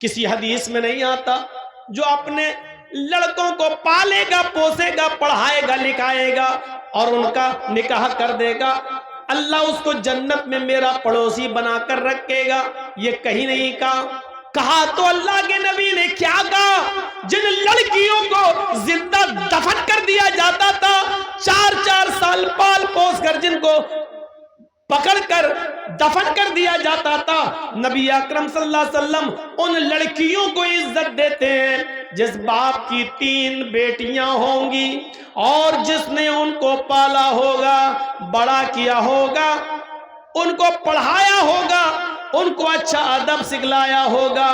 किसी हदीस में नहीं आता जो अपने लड़कों को पालेगा, पोसेगा, पढ़ाएगा, लिखाएगा और उनका निकाह कर देगा, अल्लाह उसको जन्नत में मेरा पड़ोसी बनाकर रखेगा। ये कहीं नहीं कहा तो अल्लाह के नबी ने क्या कहा? जिन लड़कियों को जिंदा दफन कर दिया जाता था, 4-4 साल पाल पोस कर जिनको पकड़कर दफन कर दिया जाता था, नबी अकरम सल्लल्लाहु अलैहि वसल्लम उन लड़कियों को इज्जत देते हैं जिस बाप की 3 बेटियां होंगी और जिसने उनको पाला होगा, बड़ा किया होगा, उनको पढ़ाया होगा, उनको अच्छा अदब सिखलाया होगा।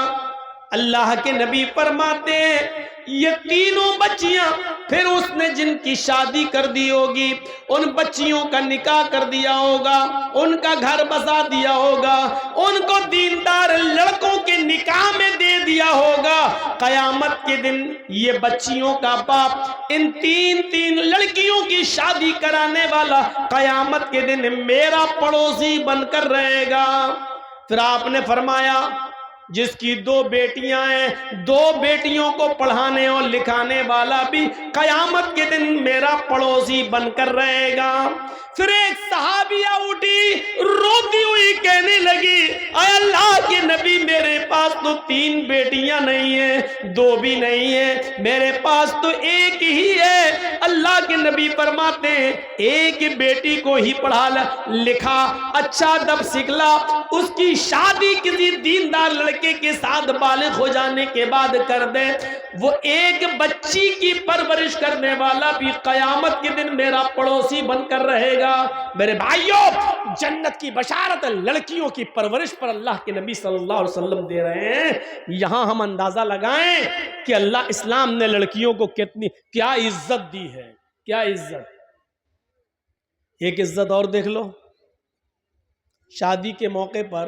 अल्लाह के नबी फरमाते हैं ये तीनों बच्चियां, फिर उसने जिनकी शादी कर दी होगी, उन बच्चियों का निकाह कर दिया होगा, उनका घर बसा दिया होगा, उनको दीनदार लड़कों के निकाह में दे दिया होगा। कयामत के दिन ये बच्चियों का बाप इन 3 लड़कियों की शादी कराने वाला कयामत के दिन मेरा पड़ोसी बनकर रहेगा। फिर आपने फरमाया जिसकी 2 बेटियां हैं, 2 बेटियों को पढ़ाने और लिखाने वाला भी कयामत के दिन मेरा पड़ोसी बनकर रहेगा। फिर एक सहाबिया उठी रोती हुई कहने लगी, अय अल्लाह के नबी मेरे पास तो 3 बेटियां नहीं है, 2 भी नहीं है, मेरे पास तो एक ही है। अल्लाह के नबी फरमाते हैं एक बेटी को ही पढ़ा लिखा, अच्छा अदब सिखला, उसकी शादी किसी दीनदार लड़के के साथ बालिग हो जाने के बाद कर दे, वो एक बच्ची की परवरिश करने वाला भी कयामत के दिन मेरा पड़ोसी बनकर रहेगा। मेरे भाइयों, जन्नत की बशारत लड़कियों की परवरिश पर अल्लाह के नबी सल्लल्लाहु अलैहि वसल्लम दे रहे हैं। यहां हम अंदाजा लगाएं कि अल्लाह इस्लाम ने लड़कियों को क्या इज्जत दी है, क्या इज्जत। एक इज्जत और देख लो, शादी के मौके पर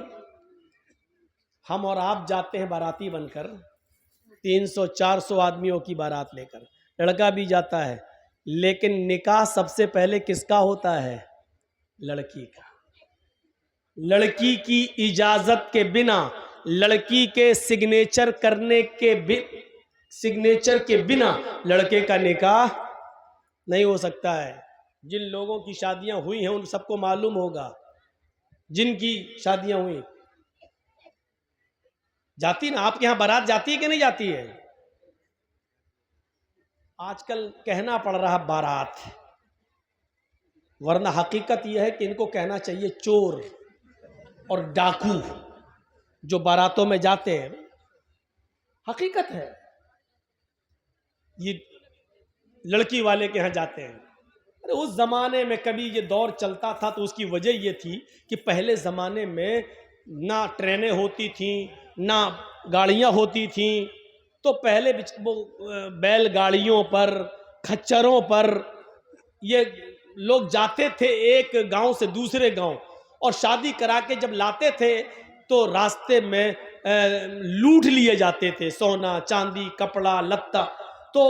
हम और आप जाते हैं बाराती बनकर, 300-400 आदमियों की बारात लेकर, लड़का भी जाता है, लेकिन निकाह सबसे पहले किसका होता है? लड़की का। लड़की की इजाजत के बिना, लड़की के सिग्नेचर के बिना लड़के का निकाह नहीं हो सकता है। जिन लोगों की शादियां हुई हैं उन सबको मालूम होगा, जिनकी शादियां हुई, जाती ना आपके यहां बारात जाती है कि नहीं जाती है? आजकल कहना पड़ रहा बारात, वरना हकीकत यह है कि इनको कहना चाहिए चोर और डाकू जो बारातों में जाते हैं। हकीकत है, ये लड़की वाले के यहां जाते हैं। अरे उस जमाने में कभी ये दौर चलता था तो उसकी वजह ये थी कि पहले जमाने में ना ट्रेनें होती थी, ना गाड़ियां होती थी, तो पहले वो बैलगाड़ियों पर, खच्चरों पर ये लोग जाते थे एक गांव से दूसरे गांव, और शादी करा के जब लाते थे तो रास्ते में लूट लिए जाते थे सोना चांदी कपड़ा लत्ता। तो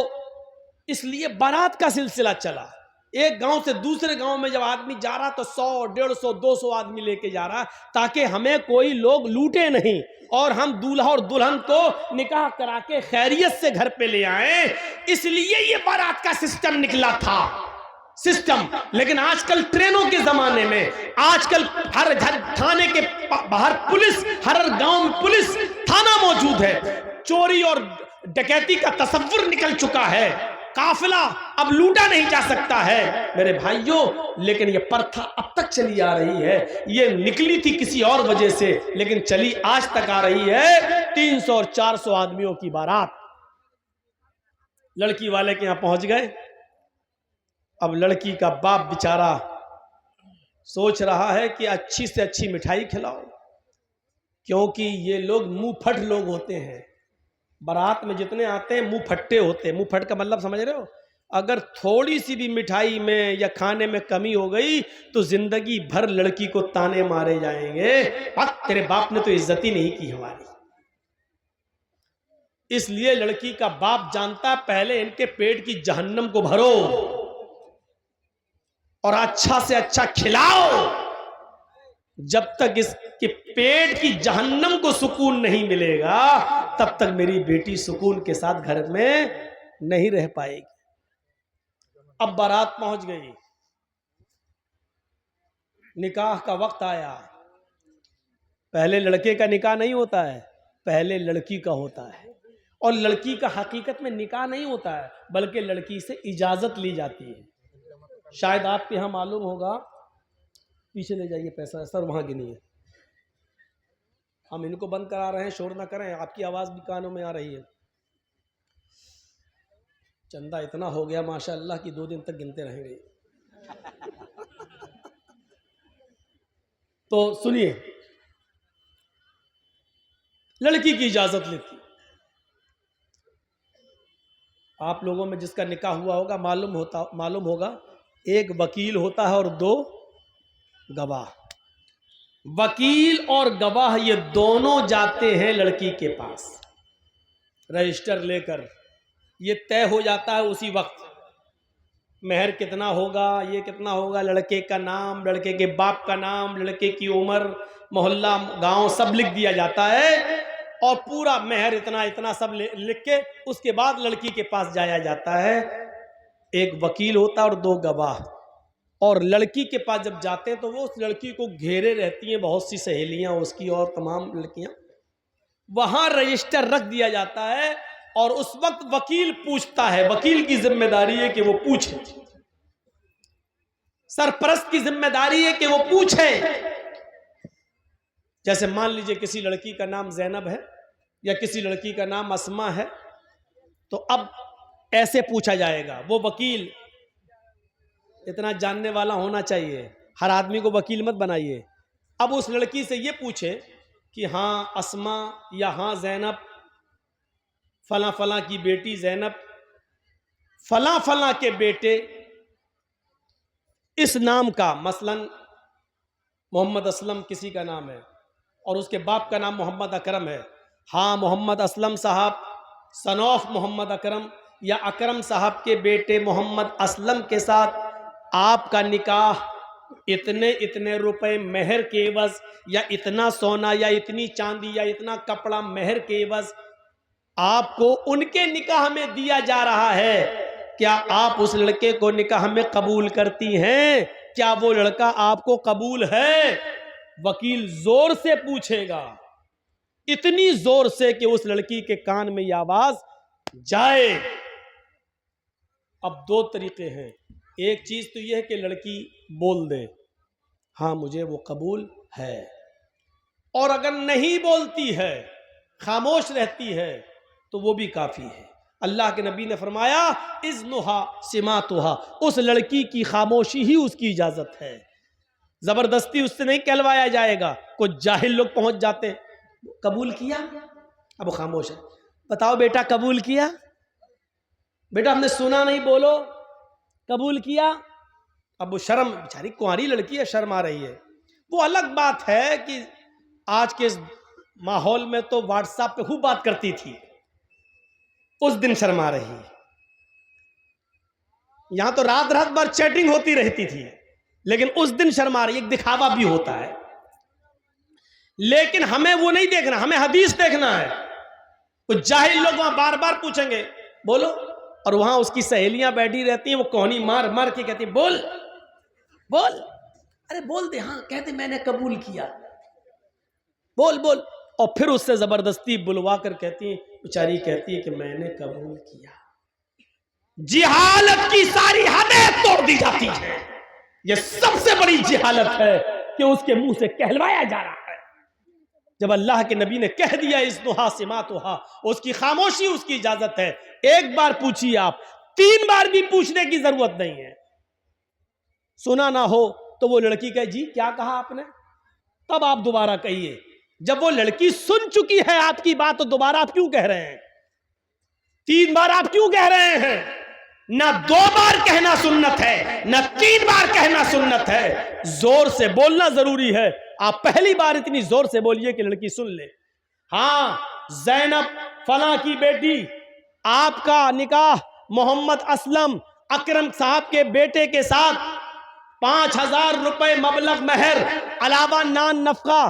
इसलिए बारात का सिलसिला चला। एक गांव से दूसरे गांव में जब आदमी जा रहा तो 100, 150, 200 आदमी लेके जा रहा ताकि हमें कोई लोग लूटे नहीं और हम दूल्हा और दुल्हन को निकाह करा के खैरियत से घर पे ले आए। इसलिए ये बारात का सिस्टम निकला था, सिस्टम। लेकिन आजकल ट्रेनों के जमाने में, आजकल हर थाने के बाहर पुलिस, हर गांव में पुलिस थाना मौजूद है, चोरी और डकैती का तसव्वुर निकल चुका है, काफिला अब लूटा नहीं जा सकता है मेरे भाइयों। लेकिन ये प्रथा अब तक चली आ रही है, ये निकली थी किसी और वजह से लेकिन चली आज तक आ रही है। 300 और 400 आदमियों की बारात लड़की वाले के यहां पहुंच गए। अब लड़की का बाप बेचारा सोच रहा है कि अच्छी से अच्छी मिठाई खिलाओ, क्योंकि ये लोग मुंह फट लोग होते हैं। बारात में जितने आते हैं मुंह फट्टे होते हैं। मुंह फट का मतलब समझ रहे हो? अगर थोड़ी सी भी मिठाई में या खाने में कमी हो गई तो जिंदगी भर लड़की को ताने मारे जाएंगे, तेरे बाप ने तो इज्जत ही नहीं की हमारी। इसलिए लड़की का बाप जानता पहले इनके पेट की जहन्नम को भरो और अच्छा से अच्छा खिलाओ। जब तक इसके पेट की जहन्नम को सुकून नहीं मिलेगा तब तक मेरी बेटी सुकून के साथ घर में नहीं रह पाएगी। अब बारात पहुंच गई, निकाह का वक्त आया। पहले लड़के का निकाह नहीं होता है, पहले लड़की का होता है। और लड़की का हकीकत में निकाह नहीं होता है, बल्कि लड़की से इजाजत ली जाती है। शायद आपके यहाँ मालूम होगा, पीछे ले जाइए पैसा सर, वहां गिनिए। हम इनको बंद करा रहे हैं, शोर ना करें, आपकी आवाज भी कानों में आ रही है। चंदा इतना हो गया माशाअल्लाह कि 2 दिन तक गिनते रहेंगे। तो सुनिए, लड़की की इजाजत लेती। आप लोगों में जिसका निकाह हुआ होगा मालूम होगा, एक वकील होता है और 2 गवाह। वकील और गवाह ये दोनों जाते हैं लड़की के पास रजिस्टर लेकर। ये तय हो जाता है उसी वक्त, मेहर कितना होगा, ये कितना होगा, लड़के का नाम, लड़के के बाप का नाम, लड़के की उम्र, मोहल्ला, गांव सब लिख दिया जाता है। और पूरा मेहर इतना इतना सब लिख के उसके बाद लड़की के पास जाया जाता है। एक वकील होता है और 2 गवाह। और लड़की के पास जब जाते हैं तो वो उस लड़की को घेरे रहती हैं बहुत सी सहेलियां उसकी और तमाम लड़कियां। वहां रजिस्टर रख दिया जाता है और उस वक्त वकील पूछता है। वकील की जिम्मेदारी है कि वो पूछे, सरपरस्त की जिम्मेदारी है कि वो पूछे। जैसे मान लीजिए किसी लड़की का नाम जैनब है या किसी लड़की का नाम अस्मा है, तो अब ऐसे पूछा जाएगा। वो वकील इतना जानने वाला होना चाहिए, हर आदमी को वकील मत बनाइए। अब उस लड़की से ये पूछे कि हाँ अस्मा या हाँ जैनब, फला फला की बेटी जैनब, फला फला के बेटे इस नाम का, मसलन मोहम्मद असलम किसी का नाम है और उसके बाप का नाम मोहम्मद अकरम है। हाँ मोहम्मद असलम साहब सन ऑफ मोहम्मद अकरम या अकरम साहब के बेटे मोहम्मद असलम के साथ आपका निकाह इतने इतने रुपए मेहर के एवज, या इतना सोना या इतनी चांदी या इतना कपड़ा मेहर के एवज आपको उनके निकाह में दिया जा रहा है। क्या आप उस लड़के को निकाह में कबूल करती हैं? क्या वो लड़का आपको कबूल है? वकील जोर से पूछेगा, इतनी जोर से कि उस लड़की के कान में यह आवाज जाए। अब 2 तरीके हैं। एक चीज तो यह है कि लड़की बोल दे हाँ मुझे वो कबूल है, और अगर नहीं बोलती है, खामोश रहती है, तो वो भी काफी है। अल्लाह के नबी ने फरमाया इज़्नुहा सिमातुहा, उस लड़की की खामोशी ही उसकी इजाजत है। जबरदस्ती उससे नहीं कहलवाया जाएगा। कुछ जाहिल लोग पहुंच जाते हैं, कबूल किया, अब वो खामोश है। बताओ बेटा कबूल किया? बेटा हमने सुना नहीं, बोलो कबूल किया। अब वो शर्म, बेचारी कुंवारी लड़की है, शर्म आ रही है। वो अलग बात है कि आज के माहौल में तो व्हाट्सएप पे खूब बात करती थी, उस दिन शर्मा रही है। यहां तो रात रात भर चैटिंग होती रहती थी, लेकिन उस दिन शर्मा रही। एक दिखावा भी होता है, लेकिन हमें वो नहीं देखना, हमें हदीस देखना है। कुछ जाहिल लोग वहां बार बार पूछेंगे बोलो, और वहां उसकी सहेलियां बैठी रहती हैं, वो कोहनी मार मार के कहती बोल बोल, अरे बोल दे, हाँ कहते मैंने कबूल किया, बोल बोल। और फिर उससे जबरदस्ती बुलवा कर कहती है, बेचारी कहती है कि मैंने कबूल किया। जिहालत की सारी हदें तोड़ दी जाती है। यह सबसे बड़ी जिहालत है कि उसके मुंह से कहलवाया जा रहा है। जब अल्लाह के नबी ने कह दिया इज़्नुहा सिमातुहा, उसकी खामोशी उसकी इजाजत है। एक बार पूछिए आप, 3 बार भी पूछने की जरूरत नहीं है। सुना ना हो तो वो लड़की कहे जी क्या कहा आपने, तब आप दोबारा कहिए। जब वो लड़की सुन चुकी है आपकी बात, तो दोबारा आप क्यों कह रहे हैं? 3 बार आप क्यों कह रहे हैं? ना 2 बार कहना सुन्नत है, ना 3 बार कहना सुन्नत है। जोर से बोलना जरूरी है। आप पहली बार इतनी जोर से बोलिए कि लड़की सुन ले। हाँ जैनब फला की बेटी, आपका निकाह मोहम्मद असलम अकरम साहब के बेटे के साथ 5000 रुपए मबलग मेहर, अलावा नान नफका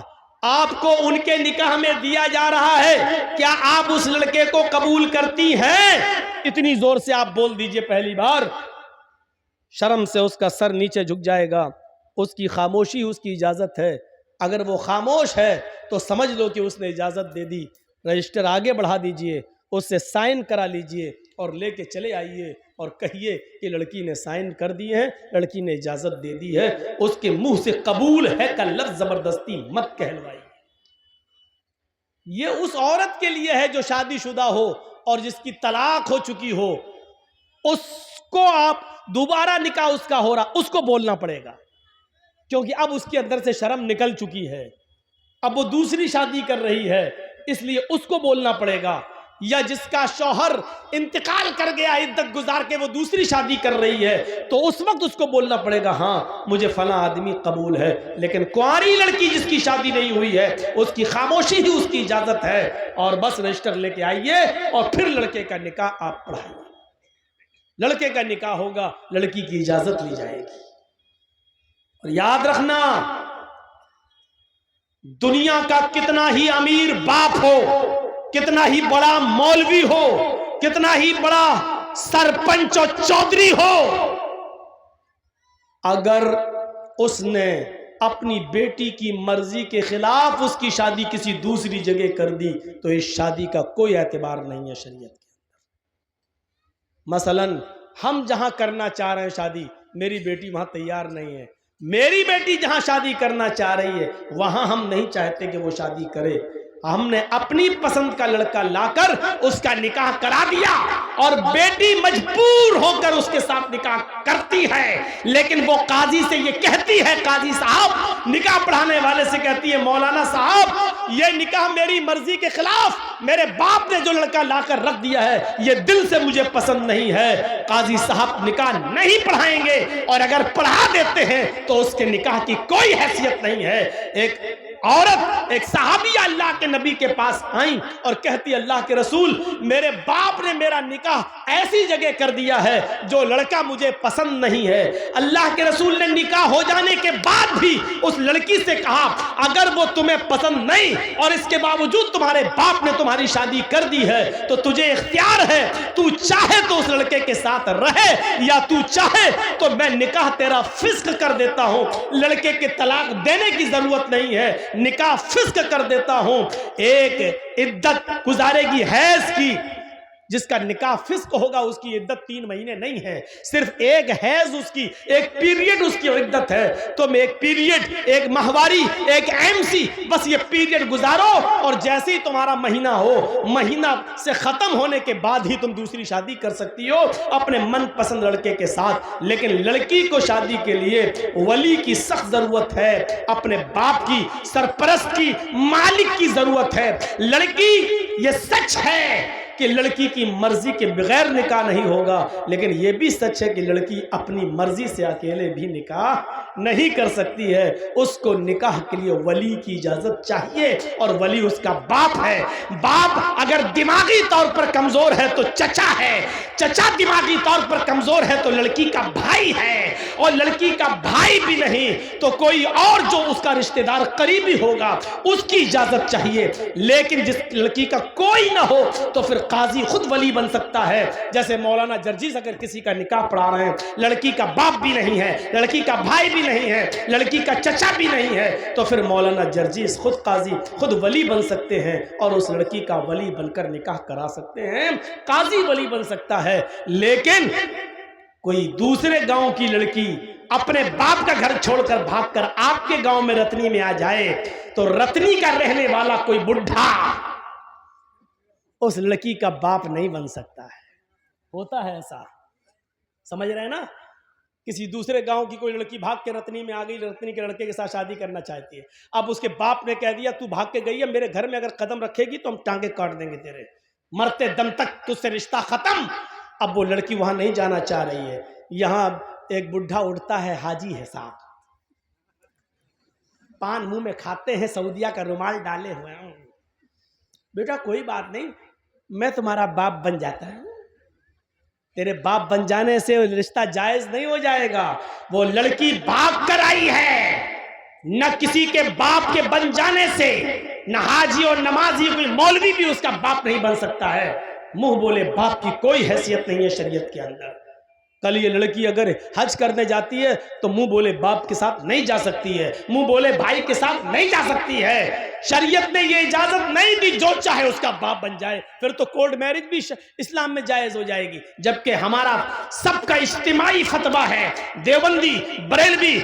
आपको उनके निकाह में दिया जा रहा है, क्या आप उस लड़के को कबूल करती हैं? इतनी जोर से आप बोल दीजिए पहली बार, शर्म से उसका सर नीचे झुक जाएगा। उसकी खामोशी उसकी इजाजत है। अगर वो खामोश है तो समझ लो कि उसने इजाजत दे दी। रजिस्टर आगे बढ़ा दीजिए, उससे साइन करा लीजिए और लेके चले आइए और कहिए कि लड़की ने साइन कर दिए हैं, लड़की ने इजाजत दे दी है। उसके मुंह से कबूल है का लफ्ज जबरदस्ती मत कहलवाइए। ये उस औरत के लिए है जो शादीशुदा हो और जिसकी तलाक हो चुकी हो। उसको आप दोबारा निकाह उसका हो रहा, उसको बोलना पड़ेगा, क्योंकि अब उसके अंदर से शर्म निकल चुकी है। अब वो दूसरी शादी कर रही है, इसलिए उसको बोलना पड़ेगा। या जिसका शौहर इंतकाल कर गया, इद्दत गुजार के वो दूसरी शादी कर रही है, तो उस वक्त उसको बोलना पड़ेगा हाँ मुझे फला आदमी कबूल है। लेकिन कुंवारी लड़की जिसकी शादी नहीं हुई है, उसकी खामोशी ही उसकी इजाजत है। और बस रजिस्टर लेके आइए और फिर लड़के का निकाह आप पढ़ाइए। लड़के का निकाह होगा, लड़की की इजाजत ली जाएगी। और याद रखना, दुनिया का कितना ही अमीर बाप हो, कितना ही बड़ा मौलवी हो, कितना ही बड़ा सरपंच और चौधरी हो, अगर उसने अपनी बेटी की मर्जी के खिलाफ उसकी शादी किसी दूसरी जगह कर दी तो इस शादी का कोई एतबार नहीं है शरीयत के अंदर। मसलन हम जहां करना चाह रहे हैं शादी, मेरी बेटी वहां तैयार नहीं है। मेरी बेटी जहां शादी करना चाह रही है वहां हम नहीं चाहते कि वो शादी करे। हमने अपनी पसंद का लड़का लाकर उसका निकाह करा दिया और बेटी मजबूर होकर उसके साथ निकाह करती है। लेकिन वो काजी से ये कहती है, काजी साहब निकाह पढ़ाने वाले से कहती है, मौलाना साहब ये निकाह मेरी मर्जी के खिलाफ मेरे बाप ने जो लड़का लाकर रख दिया है, ये दिल से मुझे पसंद नहीं है। काजी साहब निकाह नहीं पढ़ाएंगे और अगर पढ़ा देते हैं तो उसके निकाह की कोई हैसियत नहीं है। एक औरत, एक सहाबिया अल्लाह के नबी के पास आई और कहती, अल्लाह के रसूल मेरे बाप ने मेरा निकाह ऐसी जगह कर दिया है जो लड़का मुझे पसंद नहीं है। अल्लाह के रसूल ने निकाह हो जाने के बाद भी उस लड़की से कहा, अगर वो तुम्हें पसंद नहीं और इसके बावजूद तुम्हारे बाप ने तुम्हारी शादी कर दी है तो तुझे इख्तियार है, तू चाहे तो उस लड़के के साथ रहे या तू चाहे तो मैं निकाह तेरा फिस्क कर देता हूं। लड़के के तलाक देने की जरूरत नहीं है, निकाह फिस्क कर देता हूं। एक इद्दत गुजारेगी हैज की, जिसका निकाह फिस्क होगा उसकी इद्दत 3 महीने नहीं है, सिर्फ एक हैज उसकी, एक पीरियड उसकी इद्दत है। तुम एक पीरियड, एक माहवारी, एक एमसी, बस ये पीरियड गुजारो और जैसे ही तुम्हारा महीना हो, महीना से खत्म होने के बाद ही तुम दूसरी शादी कर सकती हो अपने मनपसंद लड़के के साथ। लेकिन लड़की को शादी के लिए वली की सख्त जरूरत है, अपने बाप की, सरपरस्त की, मालिक की जरूरत है। लड़की, ये सच है कि लड़की की मर्जी के बगैर निकाह नहीं होगा, लेकिन यह भी सच है कि लड़की अपनी मर्जी से अकेले भी निकाह नहीं कर सकती है। उसको निकाह के लिए वली की इजाजत चाहिए और वली उसका बाप है। बाप अगर दिमागी तौर पर कमजोर है तो चचा है, चचा दिमागी तौर पर कमजोर है तो लड़की का भाई है, और लड़की का भाई भी नहीं तो कोई और जो उसका रिश्तेदार करीबी होगा उसकी इजाजत चाहिए। लेकिन जिस लड़की का कोई ना हो तो फिर काजी खुद वली बन सकता है। जैसे मौलाना जर्जीस अगर किसी का निकाह पढ़ा रहे हैं, लड़की का बाप भी नहीं है, लड़की का भाई भी नहीं है, लड़की का चचा भी नहीं है, तो फिर मौलाना जर्जीस खुद काजी, खुद वली बन सकते हैं और उस लड़की का वली बनकर निकाह करा सकते हैं। काजी वली बन सकता है। लेकिन कोई दूसरे गांव की लड़की अपने बाप का घर छोड़कर भागकर आपके गांव में रतनी में आ जाए तो रतनी का रहने वाला कोई बुढ़ा उस लड़की का बाप नहीं बन सकता है। होता है ऐसा, समझ रहे हैं ना। किसी दूसरे गांव की कोई लड़की भाग के रतनी में आ गई, रतनी के लड़के के साथ शादी करना चाहती है। अब उसके बाप ने कह दिया, तू भाग के गई है, मेरे घर में अगर कदम रखेगी तो हम टांगे काट देंगे तेरे, मरते दम तक तुझसे रिश्ता खत्म। अब वो लड़की वहां नहीं जाना चाह रही है। यहां एक बुढ़ा उठता है, हाजी है साहब, पान मुंह में खाते हैं, सऊदिया का रुमाल डाले हुए हैं। बेटा कोई बात नहीं, मैं तुम्हारा बाप बन जाता है। तेरे बाप बन जाने से रिश्ता जायज नहीं हो जाएगा। वो लड़की भाग कर आई है, न किसी के बाप के बन जाने से, न हाजी और नमाजी कोई मौलवी भी उसका बाप नहीं बन सकता है। मुंह बोले बाप की कोई हैसियत नहीं है शरीयत के अंदर। कल ये लड़की अगर हज करने जाती है तो मुंह बोले बाप के साथ नहीं जा सकती है, मुंह बोले भाई के साथ नहीं जा सकती है। शरीयत ने ये इजाजत नहीं दी जो चाहे उसका बाप बन जाए, फिर तो कोर्ट मैरिज भी इस्लाम में जायज हो जाएगी। जबकि हमारा सबका इज्तिमाई फतवा है, देवबंदी, बरेलवी,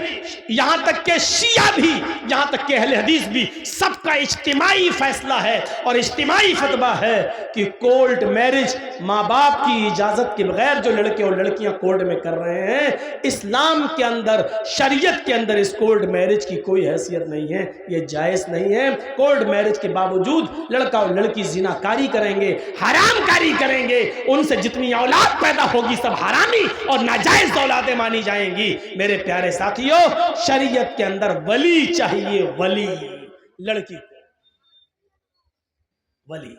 यहां तक के शिया भी, यहां तक के अहले हदीस भी, सबका इज्तिमाई फैसला है और इज्तिमाई फतवा है कि कोर्ट मैरिज माँ बाप की इजाजत के बगैर जो लड़के और लड़कियां कोर्ट में कर रहे हैं, इस्लाम के अंदर, शरीयत के अंदर इस कोर्ट मैरिज की कोई हैसियत नहीं है, ये जायज नहीं है। कोर्ट मैरिज के बावजूद लड़का और लड़की जिनाकारी करेंगे, हरामकारी करेंगे, उनसे जितनी औलाद पैदा होगी सब हरामी और नाजायज औलादें मानी जाएंगी। मेरे प्यारे साथियों, शरीयत के अंदर वली चाहिए, वली, लड़की को वली।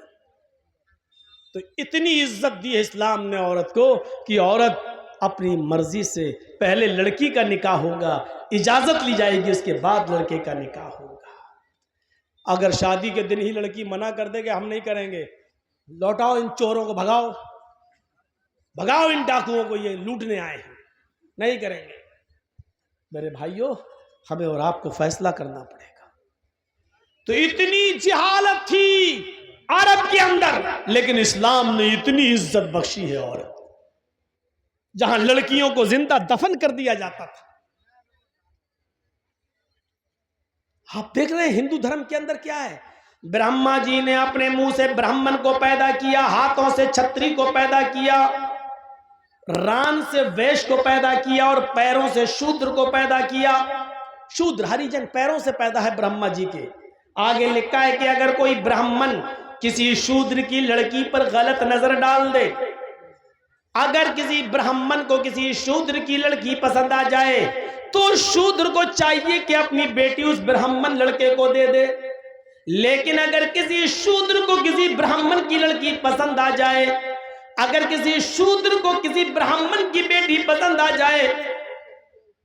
तो इतनी इज्जत दी है इस्लाम ने औरत को कि औरत अपनी मर्जी से पहले लड़की का निकाह होगा, इजाजत ली जाएगी, उसके बाद लड़के का निकाह होगा। अगर शादी के दिन ही लड़की मना कर दे कि हम नहीं करेंगे, लौटाओ इन चोरों को, भगाओ भगाओ इन डाकुओं को, ये लूटने आए हैं, नहीं करेंगे, मेरे भाइयों हमें और आपको फैसला करना पड़ेगा। तो इतनी जिहालत थी अरब के अंदर, लेकिन इस्लाम ने इतनी इज्जत बख्शी है औरत, जहां लड़कियों को जिंदा दफन कर दिया जाता था। आप देख रहे हैं हिंदू धर्म के अंदर क्या है। ब्रह्मा जी ने अपने मुंह से ब्राह्मण को पैदा किया, हाथों से छत्री को पैदा किया, रान से वैश्य को पैदा किया और पैरों से शूद्र को पैदा किया। शूद्र हरिजन पैरों से पैदा है ब्रह्मा जी के। आगे लिखा है कि अगर कोई ब्राह्मण किसी शूद्र की लड़की पर गलत नजर डाल दे, अगर किसी ब्राह्मण को किसी शूद्र की लड़की पसंद आ जाए तो शूद्र को चाहिए कि अपनी बेटी उस ब्राह्मण लड़के को दे दे। लेकिन अगर किसी शूद्र को किसी ब्राह्मण की लड़की पसंद आ जाए, अगर किसी शूद्र को किसी ब्राह्मण की बेटी पसंद आ जाए,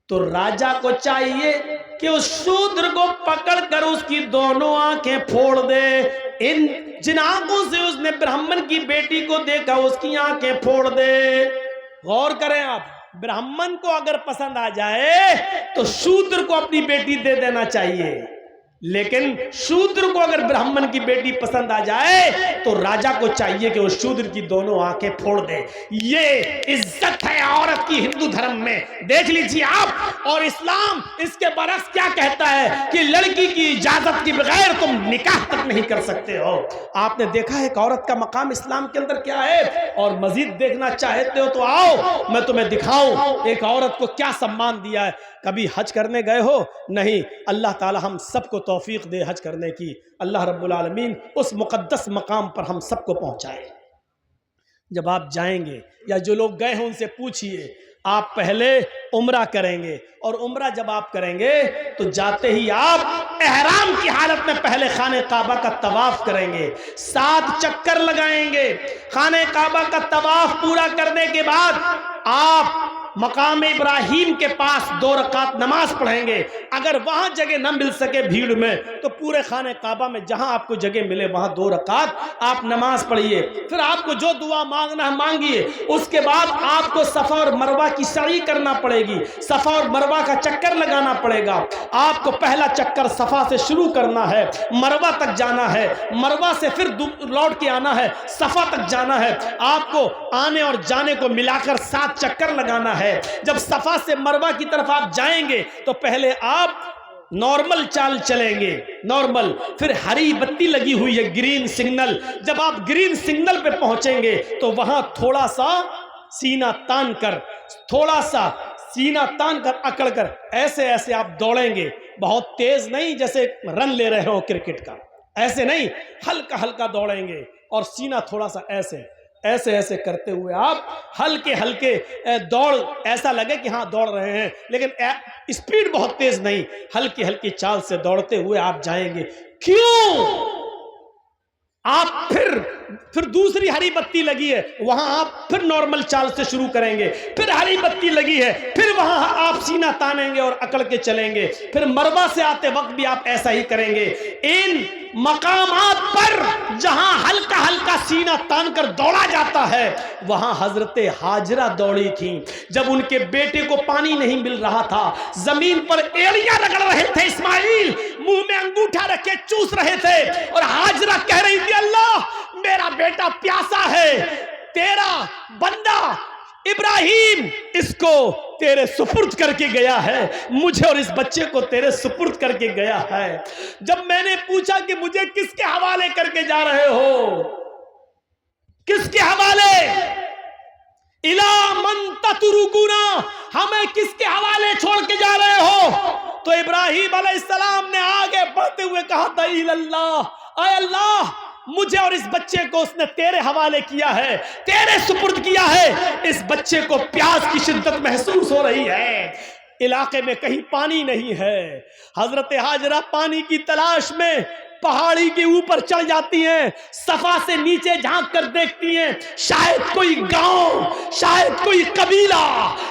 तो राजा को चाहिए कि उस शूद्र को पकड़कर उसकी दोनों आंखें फोड़ दे। इन जिन आंखों से उसने ब्राह्मण की बेटी को देखा उसकी आंखें फोड़ दे। गौर करें आप, ब्राह्मण को अगर पसंद आ जाए तो शूद्र को अपनी बेटी दे देना चाहिए, लेकिन शूद्र को अगर ब्राह्मण की बेटी पसंद आ जाए तो राजा को चाहिए कि वो शूद्र की दोनों आंखें फोड़ दे। ये इज्जत है औरत की हिंदू धर्म में, देख लीजिए आप। और इस्लाम इसके बरक्स क्या कहता है कि लड़की की इजाजत के बगैर तुम निकाह तक नहीं कर सकते हो। आपने देखा है कि औरत का मकाम इस्लाम के अंदर क्या है, और मजीद देखना चाहते हो तो आओ मैं तुम्हें दिखाऊं एक औरत को क्या सम्मान दिया है। कभी हज करने गए हो? नहीं। अल्लाह ताला हम सबको तौफीक दे हज करने की। अल्लाह रब्बुल आलमीन उस मुकद्दस मकाम पर हम सबको पहुंचाए। जब आप जाएंगे या जो लोग गए हैं उनसे पूछिए, आप पहले उम्रा करेंगे, और उम्रा जब आप करेंगे तो जाते ही आप एहराम की हालत में पहले खाने काबा का तवाफ करेंगे, 7 चक्कर लगाएंगे। खाने काबा का तवाफ पूरा करने के बाद आप मकाम इब्राहिम के पास 2 रकात नमाज पढ़ेंगे। अगर वहां जगह न मिल सके भीड़ में तो पूरे खाने काबा में जहां आपको जगह मिले वहां 2 रकात आप नमाज पढ़िए। फिर आपको जो दुआ मांगना है मांगिए। उसके बाद आपको सफा और मरवा की सई करना पड़ेगी, सफा और मरवा का चक्कर लगाना पड़ेगा। आपको पहला चक्कर सफा से शुरू करना है, मरवा तक जाना है, मरवा से फिर लौट के आना है, सफा तक जाना है। आपको आने और जाने को मिलाकर 7 चक्कर लगाना है। जब सफा से मरवा की तरफ आप जाएंगे तो पहले आप नॉर्मल चाल चलेंगे, नॉर्मल, फिर हरी बत्ती लगी हुई है, ग्रीन सिग्नल। जब आप ग्रीन सिग्नल पे पहुंचेंगे तो वहां थोड़ा सा सीना तान कर, थोड़ा सा सीना तान कर, अकड़ कर ऐसे ऐसे आप दौड़ेंगे। बहुत तेज नहीं जैसे रन ले रहे हो क्रिकेट का, ऐसे नहीं, हल्का हल्का दौड़ेंगे और सीना थोड़ा सा ऐसे ऐसे ऐसे करते हुए आप हल्के हल्के दौड़, ऐसा लगे कि हाँ दौड़ रहे हैं, लेकिन स्पीड बहुत तेज नहीं, हल्की हल्की चाल से दौड़ते हुए आप जाएंगे। क्यों? आप फिर फिर दूसरी हरी बत्ती लगी है, वहां आप फिर नॉर्मल चाल से शुरू करेंगे। फिर हरी बत्ती लगी है, फिर वहां आप सीना तानेंगे और अकड़ के चलेंगे। फिर मरवा से आते वक्त भी आप ऐसा ही करेंगे। इन मकामात पर जहां हल्का हल्का सीना तान कर दौड़ा जाता है, वहां हजरते हाजरा दौड़ी थी। जब उनके बेटे को पानी नहीं मिल रहा था, जमीन पर एड़ियां रगड़ रहे थे इस्माइल, मुंह में अंगूठा रखे चूस रहे थे, और हाजरा कह रही थी, अल्लाह मेरा बेटा प्यासा है, तेरा बंदा इब्राहिम इसको तेरे सुपुर्द करके गया है, मुझे और इस बच्चे को तेरे सुपुर्द करके गया है। जब मैंने पूछा कि मुझे किसके हवाले करके जा रहे हो, किसके हवाले, इला मन ततरुकुना, हमें किसके हवाले छोड़ के जा रहे हो? तो इब्राहिम अलैहिस्सलाम ने आगे बढ़ते हुए कहा था, इल्लल्लाह, आय अल्लाह, मुझे और इस बच्चे को उसने तेरे हवाले किया है, तेरे सुपुर्द किया है। इस बच्चे को प्यास की शिद्दत महसूस हो रही है, इलाके में कहीं पानी नहीं है। हजरत हाजरा पानी की तलाश में पहाड़ी के ऊपर चढ़ जाती हैं, सफा से नीचे झांक कर देखती हैं, शायद कोई गांव, शायद कोई कबीला,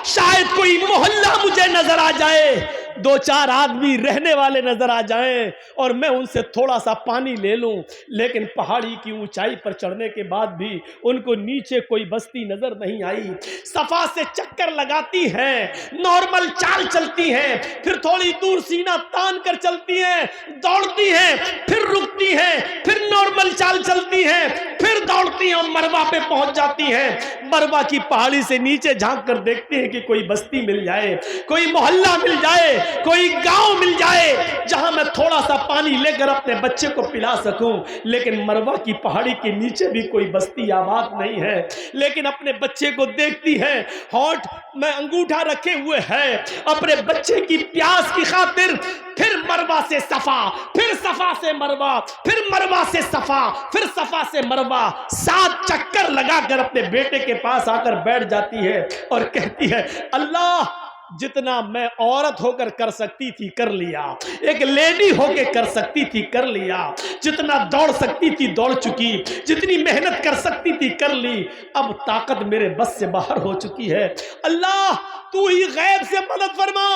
शायद कोई मोहल्ला मुझे नजर आ जाए, दो चार आदमी रहने वाले नजर आ जाएं और मैं उनसे थोड़ा सा पानी ले लूं। लेकिन पहाड़ी की ऊंचाई पर चढ़ने के बाद भी उनको नीचे कोई बस्ती नजर नहीं आई। सफा से चक्कर लगाती हैं, नॉर्मल चाल चलती हैं, फिर थोड़ी दूर सीना तान कर चलती हैं, दौड़ती हैं, फिर रुकती हैं, फिर नॉर्मल चाल चलती हैं, फिर दौड़ती हैं, मरवा पे पहुंच जाती हैं। मरवा की पहाड़ी से नीचे झांक कर देखती हैं कि कोई बस्ती मिल जाए, कोई मोहल्ला मिल जाए, कोई गांव मिल जाए जहां मैं थोड़ा सा पानी लेकर अपने बच्चे को पिला सकूं। लेकिन मरवा की पहाड़ी के नीचे भी कोई बस्ती आबाद नहीं है। लेकिन अपने बच्चे को देखती है, होठ में अंगूठा रखे हुए है, अपने बच्चे की प्यास की खातिर फिर मरवा से सफा, फिर सफा से मरवा, फिर मरवा से सफा, फिर सफा से मरवा, 7 चक्कर लगाकर अपने बेटे के पास आकर बैठ जाती है और कहती है, अल्लाह जितना मैं औरत होकर कर सकती थी कर लिया, एक लेडी होकर कर सकती थी कर लिया, जितना दौड़ सकती थी दौड़ चुकी, जितनी मेहनत कर सकती थी कर ली, अब ताकत मेरे बस से बाहर हो चुकी है। अल्लाह तू ही गैब से मदद फरमा,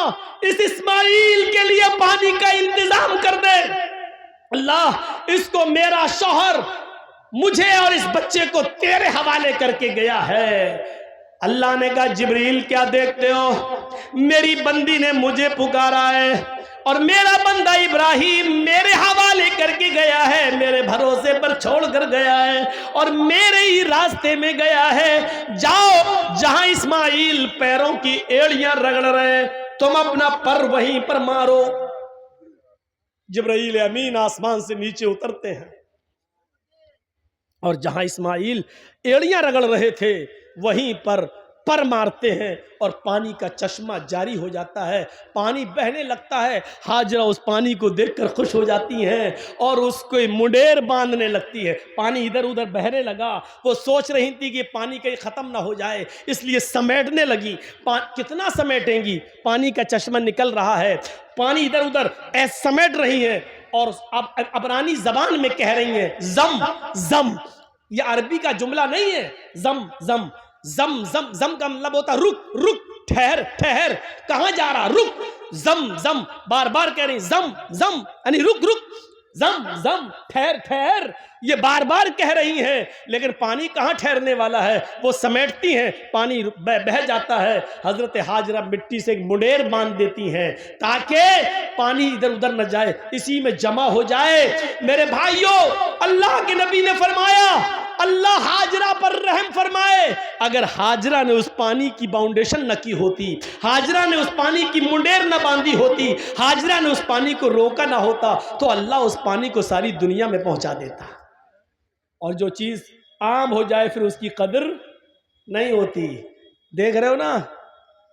इस इस्माइल के लिए पानी का इंतजाम कर दे। अल्लाह इसको मेरा शौहर मुझे और इस बच्चे को तेरे हवाले करके गया है। अल्लाह ने कहा, जिब्रील क्या देखते हो, मेरी बंदी ने मुझे पुकारा है और मेरा बंदा इब्राहिम मेरे हवाले करके गया है, मेरे भरोसे पर छोड़ कर गया है और मेरे ही रास्ते में गया है। जाओ जहां इस्माइल पैरों की एड़ियां रगड़ रहे, तुम अपना पर वहीं पर मारो। जिब्रील अमीन आसमान से नीचे उतरते हैं और जहां इस्माइल एड़ियां रगड़ रहे थे वहीं पर मारते हैं और पानी का चश्मा जारी हो जाता है, पानी बहने लगता है। हाजरा उस पानी को देखकर खुश हो जाती हैं और उसको मुंडेर बांधने लगती है। पानी इधर उधर बहने लगा, वो सोच रही थी कि पानी कहीं ख़त्म ना हो जाए, इसलिए समेटने लगी। कितना समेटेंगी, पानी का चश्मा निकल रहा है, पानी इधर उधर ऐसे समेट रही है और अब अबरानी जबान में कह रही हैं, जम जम। ये अरबी का जुमला नहीं है, जम जम। जम जम जम का मतलब होता रुक रुक, ठहर ठहर, कहां जा रहा, रुक, जम जम, बार बार कह रही जम जम, यानी रुक रुक, जम जम, ठहर ठहर, ये बार बार कह रही हैं। लेकिन पानी कहां ठहरने वाला है, वो समेटती हैं, पानी बह जाता है। हजरत हाजरा मिट्टी से एक मुंडेर बांध देती हैं ताकि पानी इधर उधर न जाए, इसी में जमा हो जाए। मेरे भाइयों, अल्लाह के नबी ने फरमाया, अल्लाह हाजरा पर रहम फरमाए। अगर हाजरा ने उस पानी की बाउंडेशन न की होती, हाजरा ने उस पानी की मुंडेर न बांधी होती, हाजरा ने उस पानी को रोका ना होता, तो अल्लाह उस पानी को सारी दुनिया में पहुंचा देता। और जो चीज आम हो जाए फिर उसकी कदर नहीं होती। देख रहे हो ना,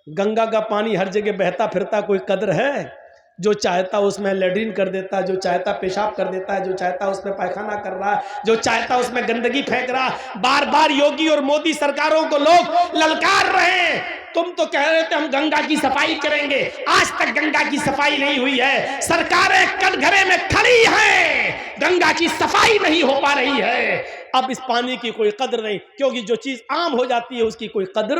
गंगा का पानी हर जगह बहता फिरता, कोई कदर है? जो चाहता उसमें लैट्रिन कर देता है, जो चाहता पेशाब कर देता है, जो चाहता उसमें पायखाना कर रहा है, जो चाहता उसमें गंदगी फेंक रहा है। बार बार योगी और मोदी सरकारों को लोग ललकार रहे हैं तुम तो कह रहे थे हम गंगा की सफाई करेंगे, आज तक गंगा की सफाई नहीं हुई है, सरकारें कटघरे में खड़ी हैं, गंगा की सफाई नहीं हो पा रही है। अब इस पानी की कोई कदर नहीं, क्योंकि जो चीज आम हो जाती है उसकी कोई कदर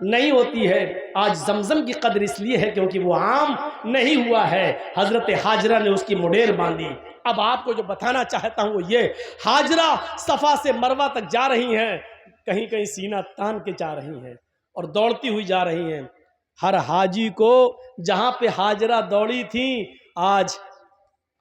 नहीं होती है। आज जमजम की कदर इसलिए है क्योंकि वो आम नहीं हुआ है। हजरत हाजरा ने उसकी मुडेर बांधी। अब आपको जो बताना चाहता हूं वो ये, हाजरा सफा से मरवा तक जा रही हैं, कहीं कहीं सीना तान के जा रही हैं और दौड़ती हुई जा रही हैं। हर हाजी को जहां पे हाजरा दौड़ी थी, आज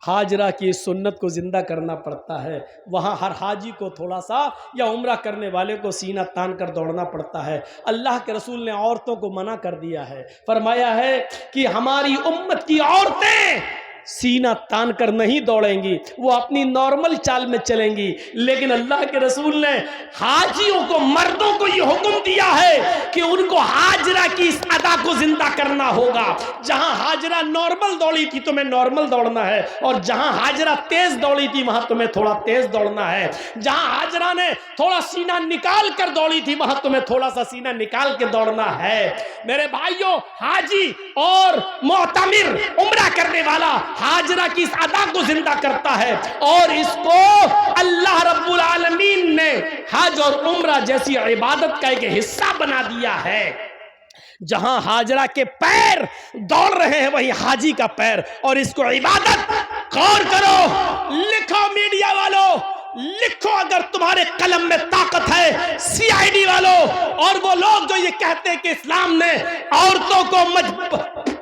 हाजरा की सुन्नत को जिंदा करना पड़ता है। वहाँ हर हाजी को थोड़ा सा या उम्रा करने वाले को सीना तान कर दौड़ना पड़ता है। अल्लाह के रसूल ने औरतों को मना कर दिया है, फरमाया है कि हमारी उम्मत की औरतें सीना तान कर नहीं दौड़ेंगी, वो अपनी नॉर्मल चाल में चलेंगी। लेकिन अल्लाह के रसूल ने हाजियों को, मर्दों को यह हुक्म दिया है कि उनको हाजरा की इस अदा को जिंदा करना होगा। जहां हाजरा नॉर्मल दौड़ी थी तुम्हें नॉर्मल दौड़ना है, और जहां हाजरा तेज दौड़ी थी वहां तुम्हें थोड़ा तेज दौड़ना है। जहां हाजरा ने थोड़ा सीना निकाल कर दौड़ी थी वहां तुम्हें थोड़ा सा सीना निकाल के दौड़ना है। मेरे भाइयों, हाजी और मोतमिर, उम्रा करने वाला हाजरा की इस अदा को जिंदा करता है, और इसको अल्लाह रब्बुल आलमीन ने हज और उम्रा जैसी इबादत का एक हिस्सा बना दिया है। जहां हाजरा के पैर दौड़ रहे हैं वहीं हाजी का पैर, और इसको इबादत। गौर करो, लिखो मीडिया वालों, लिखो अगर तुम्हारे कलम में ताकत है, सीआईडी वालों और वो लोग जो ये कहते हैं कि इस्लाम ने औरतों को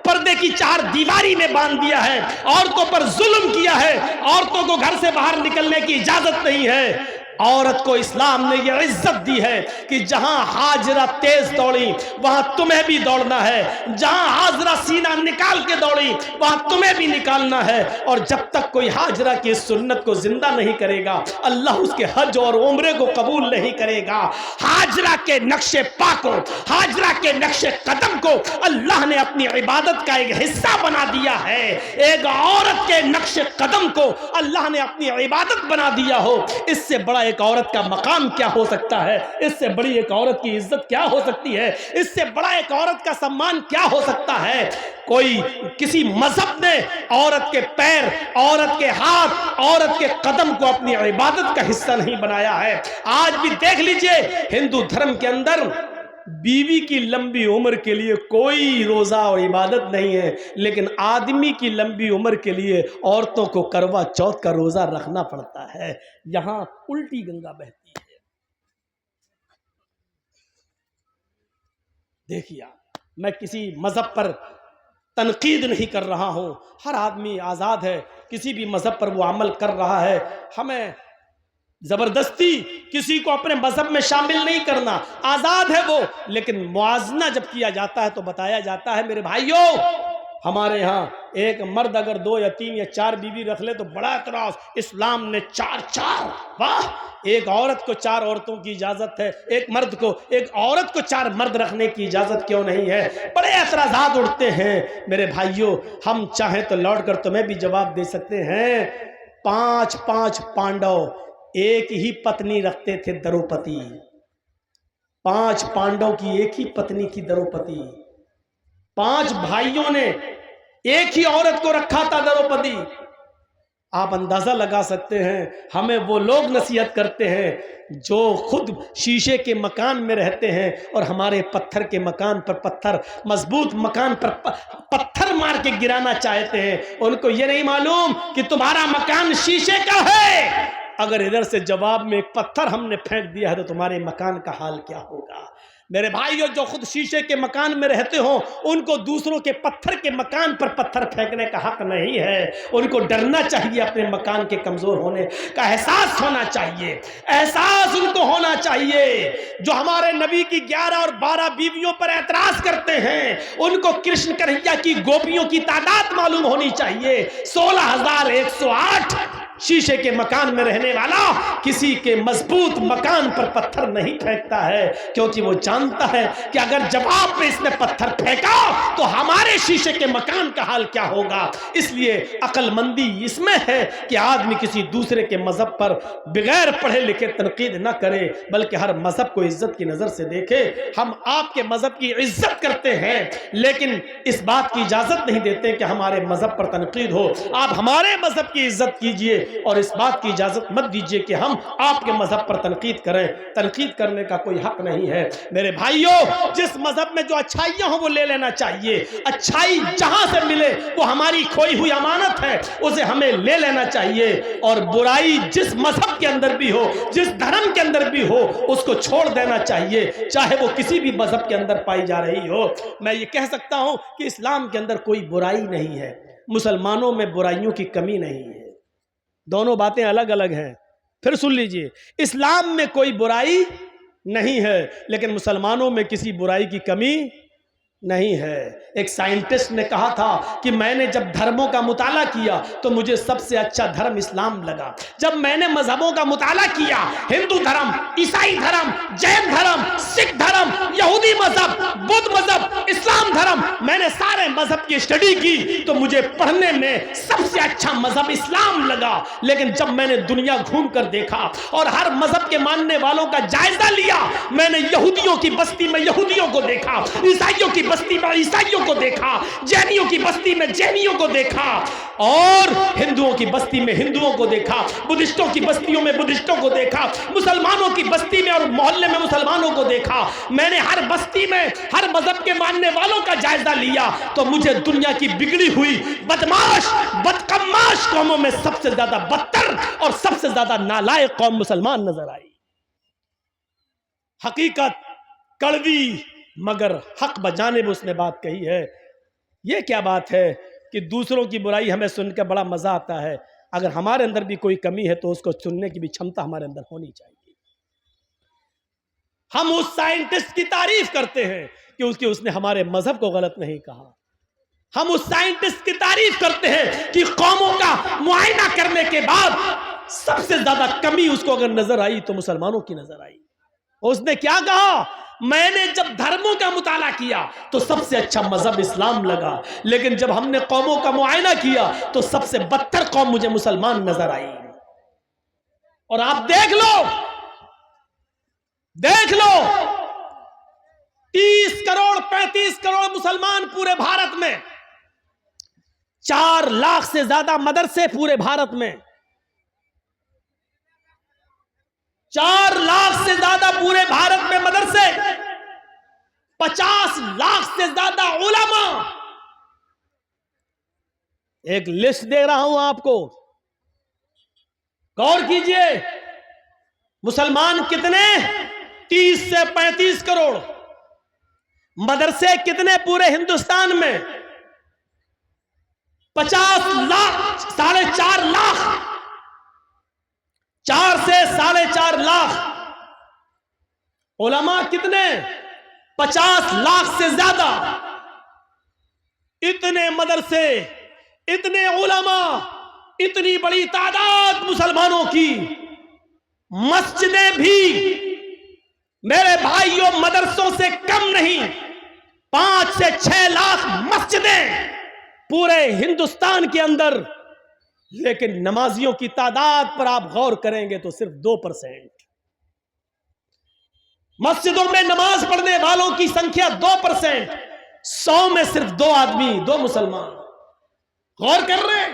पर्दे की चार दीवारी में बांध दिया है, औरतों पर जुल्म किया है, औरतों को घर से बाहर निकलने की इजाजत नहीं है। औरत को इस्लाम ने यह इज्जत दी है कि जहां हाजरा तेज दौड़ी वहां तुम्हें भी दौड़ना है, जहां हाजरा सीना निकाल के दौड़ी वहां तुम्हें भी निकालना है। और जब तक कोई हाजरा की सुन्नत को जिंदा नहीं करेगा, अल्लाह उसके हज और उम्रे को कबूल नहीं करेगा। हाजरा के नक्शे पा को, हाजरा के नक्शे कदम को अल्लाह ने अपनी इबादत का एक हिस्सा बना दिया है। एक औरत के नक्शे कदम को अल्लाह ने अपनी इबादत बना दिया हो, इससे बड़ा एक औरत का मकाम क्या हो सकता है? इससे बड़ी एक औरत की इज्जत क्या हो सकती है? इससे बड़ा एक औरत का सम्मान क्या हो सकता है? कोई किसी मजहब ने औरत के पैर, औरत के हाथ, औरत के कदम को अपनी इबादत का हिस्सा नहीं बनाया है। आज भी देख लीजिए, हिंदू धर्म के अंदर बीवी की लंबी उम्र के लिए कोई रोजा और इबादत नहीं है, लेकिन आदमी की लंबी उम्र के लिए औरतों को करवा चौथ का रोजा रखना पड़ता है। यहां उल्टी गंगा बहती है। देखिए, मैं किसी मजहब पर तनकीद नहीं कर रहा हूं, हर आदमी आजाद है, किसी भी मजहब पर वो अमल कर रहा है। हमें जबरदस्ती किसी को अपने मजहब में शामिल नहीं करना, आजाद है वो। लेकिन मुआजना जब किया जाता है तो बताया जाता है, मेरे भाइयों, हमारे यहाँ एक मर्द अगर 2 या 3 या 4 बीवी रख ले तो बड़ा एतराज, इस्लाम ने 4, वाह, एक औरत को 4 औरतों की इजाजत है, एक मर्द को, एक औरत को 4 मर्द रखने की इजाजत क्यों नहीं है? बड़े एतराजात उठते हैं। मेरे भाइयों, हम चाहें तो लौट कर तुम्हें भी जवाब दे सकते हैं। 5 पांडव एक ही पत्नी रखते थे, द्रौपदी। 5 पांडव की एक ही पत्नी की द्रौपदी। 5 भाइयों ने एक ही औरत को रखा था, द्रौपदी। आप अंदाजा लगा सकते हैं, हमें वो लोग नसीहत करते हैं जो खुद शीशे के मकान में रहते हैं और हमारे पत्थर के मकान पर पत्थर, मजबूत मकान पर पत्थर मार के गिराना चाहते हैं। उनको ये नहीं मालूम कि तुम्हारा मकान शीशे का है। अगर इधर से जवाब में एक पत्थर हमने फेंक दिया है तो तुम्हारे मकान का हाल क्या होगा? मेरे भाइयों, जो खुद शीशे के मकान में रहते हो उनको दूसरों के पत्थर के मकान पर पत्थर फेंकने का हक नहीं है। उनको डरना चाहिए, अपने मकान के कमजोर होने का एहसास होना चाहिए, एहसास उनको होना चाहिए। जो हमारे नबी की 11 और 12 बीवियों पर एतराज करते हैं, उनको कृष्ण कन्हैया की गोपियों की तादाद मालूम होनी चाहिए। 16,108 शीशे के मकान में रहने वाला किसी के मजबूत मकान पर पत्थर नहीं फेंकता है, क्योंकि वो जानता जानता है कि अगर जवाब में इसने पत्थर फेंका तो हमारे शीशे के मकान का हाल क्या होगा। इसलिए अक्लमंदी इसमें है कि आदमी किसी दूसरे के मजहब पर बगैर पढ़े लिखे तनकीद न करे, बल्कि हर मजहब को इज्जत की नजर से देखे। हम आपके मजहब की इज्जत करते हैं, लेकिन इस बात की इजाजत नहीं देते कि हमारे मजहब पर तनकीद हो। आप हमारे मजहब की इज्जत कीजिए और इस बात की इजाजत मत दीजिए कि हम आपके मजहब पर तनकीद करें। तनकीद करने का कोई हक नहीं है। मेरे भाइयों, जिस मजहब में जो अच्छाइयां हो वो ले लेना चाहिए। अच्छाई जहां से मिले वो हमारी खोई हुई अमानत है, उसे हमें ले लेना चाहिए। और बुराई जिस मजहब के अंदर भी हो, जिस धर्म के अंदर भी हो, उसको छोड़ देना चाहिए, चाहे वो किसी भी मजहब के अंदर पाई जा रही हो। मैं ये कह सकता हूं कि इस्लाम के अंदर कोई बुराई नहीं है, मुसलमानों में बुराइयों की कमी नहीं है। दोनों बातें अलग अलग हैं। फिर सुन लीजिए, इस्लाम में कोई बुराई नहीं है, लेकिन मुसलमानों में किसी बुराई की कमी नहीं है। एक साइंटिस्ट ने कहा था कि मैंने जब धर्मों का मुताला किया तो मुझे सबसे अच्छा धर्म इस्लाम लगा। जब मैंने मजहबों का मुताला किया, हिंदू धर्म, ईसाई धर्म, जैन धर्म, सिख धर्म, यहूदी मजहब, बुद्ध मजहब, इस्लाम धर्म, मैंने सारे मजहब की स्टडी की तो मुझे पढ़ने में सबसे अच्छा मजहब इस्लाम लगा। लेकिन जब मैंने दुनिया घूम कर देखा और हर मजहब के मानने वालों का जायजा लिया, मैंने यहूदियों की बस्ती में यहूदियों को देखा, ईसाइयों की बस्ती में ईसाइयों को देखा, जैनियों की बस्ती में जैनियों को देखा, और हिंदुओं की बस्ती में हिंदुओं को देखा, बुद्धिस्टों की बस्तियों में बुद्धिस्टों को देखा, मुसलमानों की बस्ती में और मोहल्ले में मुसलमानों को देखा। मैंने हर बस्ती में हर मजहब के मानने वालों का जायजा लिया तो मुझे दुनिया की बिगड़ी हुई बदमाश बदकम्माश कौमों में सबसे ज्यादा बदतर और सबसे ज्यादा नालायक कौम मुसलमान नजर आई। हकीकत कड़वी मगर हक बजाने में उसने बात कही है। यह क्या बात है कि दूसरों की बुराई हमें सुनकर बड़ा मजा आता है। अगर हमारे अंदर भी कोई कमी है तो उसको सुनने की भी क्षमता हमारे अंदर होनी चाहिए। हम उस साइंटिस्ट की तारीफ करते हैं कि उसने हमारे मजहब को गलत नहीं कहा। हम उस साइंटिस्ट की तारीफ करते हैं कि कौमों का मुआयना करने के बाद सबसे ज्यादा कमी उसको अगर नजर आई तो मुसलमानों की नजर आई। उसने क्या कहा, मैंने जब धर्मों का मुताला किया तो सबसे अच्छा मजहब इस्लाम लगा, लेकिन जब हमने कौमों का मुआयना किया तो सबसे बदतर कौम मुझे मुसलमान नजर आई। और आप देख लो 30 करोड़ 35 करोड़ मुसलमान पूरे भारत में, 4 लाख से ज्यादा मदरसे पूरे भारत में, 4 लाख से ज्यादा पूरे भारत में मदरसे, 50 लाख से ज्यादा उलमा। एक लिस्ट दे रहा हूं आपको, गौर कीजिए। मुसलमान कितने? 30 से 35 करोड़। मदरसे कितने पूरे हिंदुस्तान में? 50 लाख, 4.5 लाख, 4 से 4.5 लाख। उलमा कितने? 50 लाख से ज्यादा। इतने मदरसे, इतने उलमा, इतनी बड़ी तादाद मुसलमानों की। मस्जिदें भी मेरे भाइयों मदरसों से कम नहीं, 5 से 6 लाख मस्जिदें पूरे हिंदुस्तान के अंदर। लेकिन नमाजियों की तादाद पर आप गौर करेंगे तो सिर्फ 2%। मस्जिदों में नमाज पढ़ने वालों की संख्या 2%, 100 में सिर्फ 2 आदमी, 2 मुसलमान। गौर कर रहे हैं?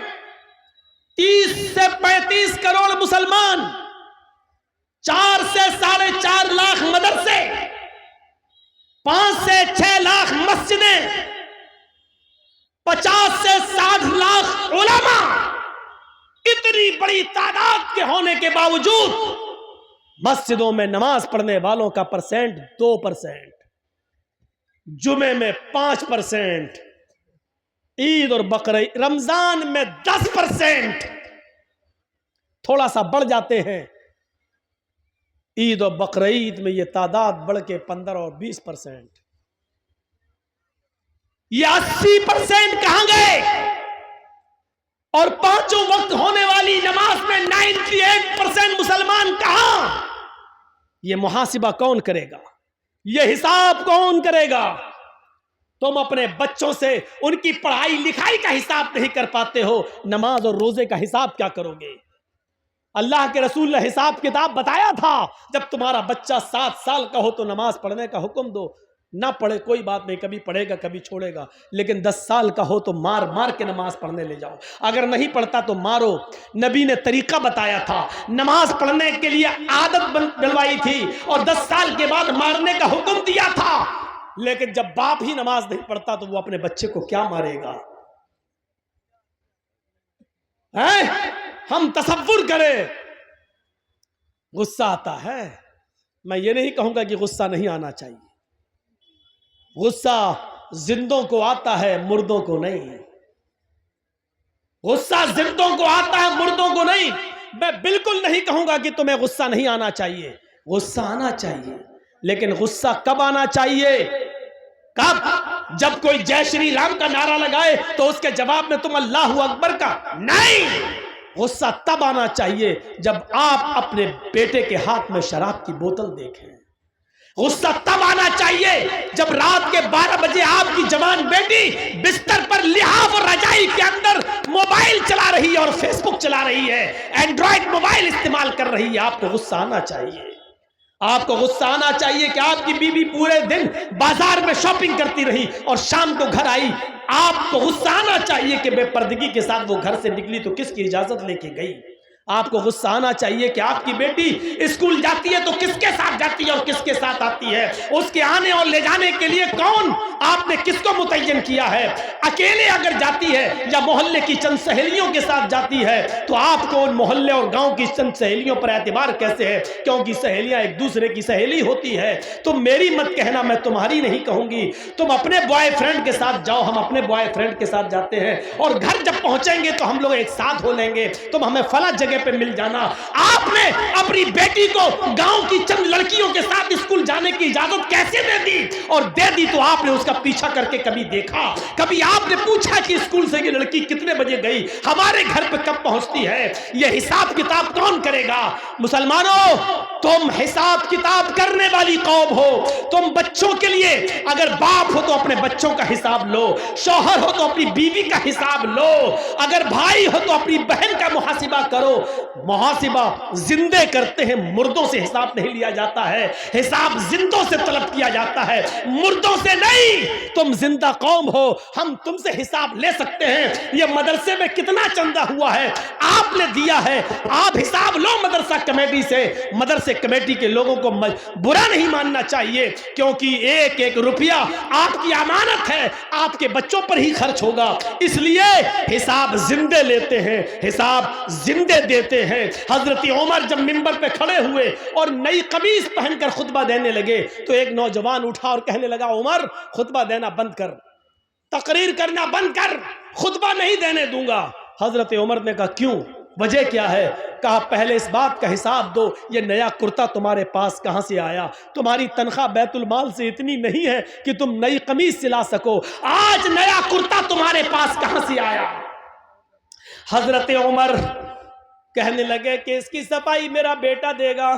30 से 35 करोड़ मुसलमान, 4 से 4.5 लाख मदरसे, 5 से 6 लाख मस्जिदें, 50 से 60 लाख उलमा। इतनी बड़ी तादाद के होने के बावजूद मस्जिदों में नमाज पढ़ने वालों का परसेंट 2%, जुमे में 5%, ईद और बकरीद रमजान में 10%, थोड़ा सा बढ़ जाते हैं। ईद और बकरीद में ये तादाद बढ़ के 15 और 20%। ये 80% कहां गए? और 5 वक्त होने वाली नमाज में 98% मुसलमान कहां? ये मुहासिबा कौन करेगा? ये हिसाब कौन करेगा? तुम अपने बच्चों से उनकी पढ़ाई लिखाई का हिसाब नहीं कर पाते हो, नमाज और रोजे का हिसाब क्या करोगे? अल्लाह के रसूल ने हिसाब किताब बताया था, जब तुम्हारा बच्चा 7 साल का हो तो नमाज पढ़ने का हुक्म दो, ना पढ़े कोई बात नहीं, कभी पढ़ेगा कभी छोड़ेगा, लेकिन 10 साल का हो तो मार मार के नमाज पढ़ने ले जाओ, अगर नहीं पढ़ता तो मारो। नबी ने तरीका बताया था, नमाज पढ़ने के लिए आदत डलवाई थी और 10 साल के बाद मारने का हुक्म दिया था। लेकिन जब बाप ही नमाज नहीं पढ़ता तो वो अपने बच्चे को क्या मारेगा? हैं? हम तसव्वुर करें, गुस्सा आता है। मैं ये नहीं कहूंगा कि गुस्सा नहीं आना चाहिए, गुस्सा जिंदों को आता है, मुर्दों को नहीं। गुस्सा जिंदों को आता है, मुर्दों को नहीं। मैं बिल्कुल नहीं कहूंगा कि तुम्हें गुस्सा नहीं आना चाहिए, गुस्सा आना चाहिए, लेकिन गुस्सा कब आना चाहिए? कब? जब कोई जय श्री राम का नारा लगाए तो उसके जवाब में तुम अल्लाहू अकबर का नहीं। गुस्सा तब आना चाहिए जब आप अपने बेटे के हाथ में शराब की बोतल देखें। गुस्सा तब आना चाहिए जब रात के 12 बजे आपकी जवान बेटी बिस्तर पर लिहाफ और रजाई के अंदर मोबाइल चला रही है और फेसबुक चला रही है, एंड्रॉइड मोबाइल इस्तेमाल कर रही है। आपको गुस्सा आना चाहिए। आपको गुस्सा आना चाहिए कि आपकी बीवी पूरे दिन बाजार में शॉपिंग करती रही और शाम को घर आई। आपको गुस्सा आना चाहिए कि बेपर्दगी के साथ वो घर से निकली तो किसकी इजाजत लेके गई। आपको गुस्सा आना चाहिए कि आपकी बेटी स्कूल जाती है तो किसके साथ जाती है और किसके साथ आती है, उसके आने और ले जाने के लिए कौन, आपने किसको मुतय्यन किया है। अकेले अगर जाती है या मोहल्ले की चंद सहेलियों के साथ जाती है तो आपको उन मोहल्ले और गांव की चंद सहेलियों पर एतबार कैसे है? क्योंकि सहेलियां एक दूसरे की सहेली होती है। तो मेरी मत कहना, मैं तुम्हारी नहीं कहूंगी। तुम अपने बॉयफ्रेंड के साथ जाओ, हम अपने बॉयफ्रेंड के साथ जाते हैं और घर जब पहुंचेंगे तो हम लोग एक साथ हो लेंगे, तुम हमें फला जगह पे मिल जाना। आपने अपनी बेटी को गांव की चंद लड़कियों के साथ स्कूल जाने की इजाजत कैसे दे दी? और दे दी तो आपने उसका पीछा करके कभी देखा? कभी आपने पूछा कि स्कूल से ये लड़की कितने बजे गई, हमारे घर पे कब पहुंचती है? ये हिसाब किताब कौन करेगा? मुसलमानों, तुम हिसाब किताब करने वाली कौम हो। तुम बच्चों के लिए अगर बाप हो तो अपने बच्चों का हिसाब लो, शौहर हो तो अपनी बीवी का हिसाब लो, अगर भाई हो तो अपनी बहन का मुहासिबा करो। मुहासिबा जिंदे करते हैं, मुर्दों से हिसाब नहीं लिया जाता है। हिसाब जिंदों से तलब किया जाता है, मुर्दों से नहीं। तुम जिंदा कौम हो, हम तुमसे हिसाब ले सकते हैं। ये मदरसे में कितना चंदा हुआ है आपने दिया है, आप हिसाब लो मदरसा कमेटी से। मदरसे कमेटी के लोगों को बुरा नहीं मानना चाहिए, क्योंकि एक एक रुपया आपकी अमानत है, आपके बच्चों पर ही खर्च होगा। इसलिए हिसाब जिंदे लेते हैं, हिसाब जिंदे देते हैं। हजरत उमर जब मिंबर पे खड़े हुए और नई कमीज पहनकर खुतबा देने लगे तो एक नौजवान उठा और कहने लगा, उमर खुतबा देना बंद कर, तकरीर करना बंद कर, खुतबा नहीं देने दूंगा। हजरत उमर ने कहा, क्यों, वजह क्या है? कहा, पहले इस बात का हिसाब दो, ये नया कुर्ता तुम्हारे पास कहां से आया? तुम्हारी तनख्वाह बैतुल माल से इतनी नहीं है कि तुम नई कमीज सिला सको, आज नया कुर्ता तुम्हारे पास कहां से आया? हजरत उमर कहने लगे कि इसकी सफाई मेरा बेटा देगा।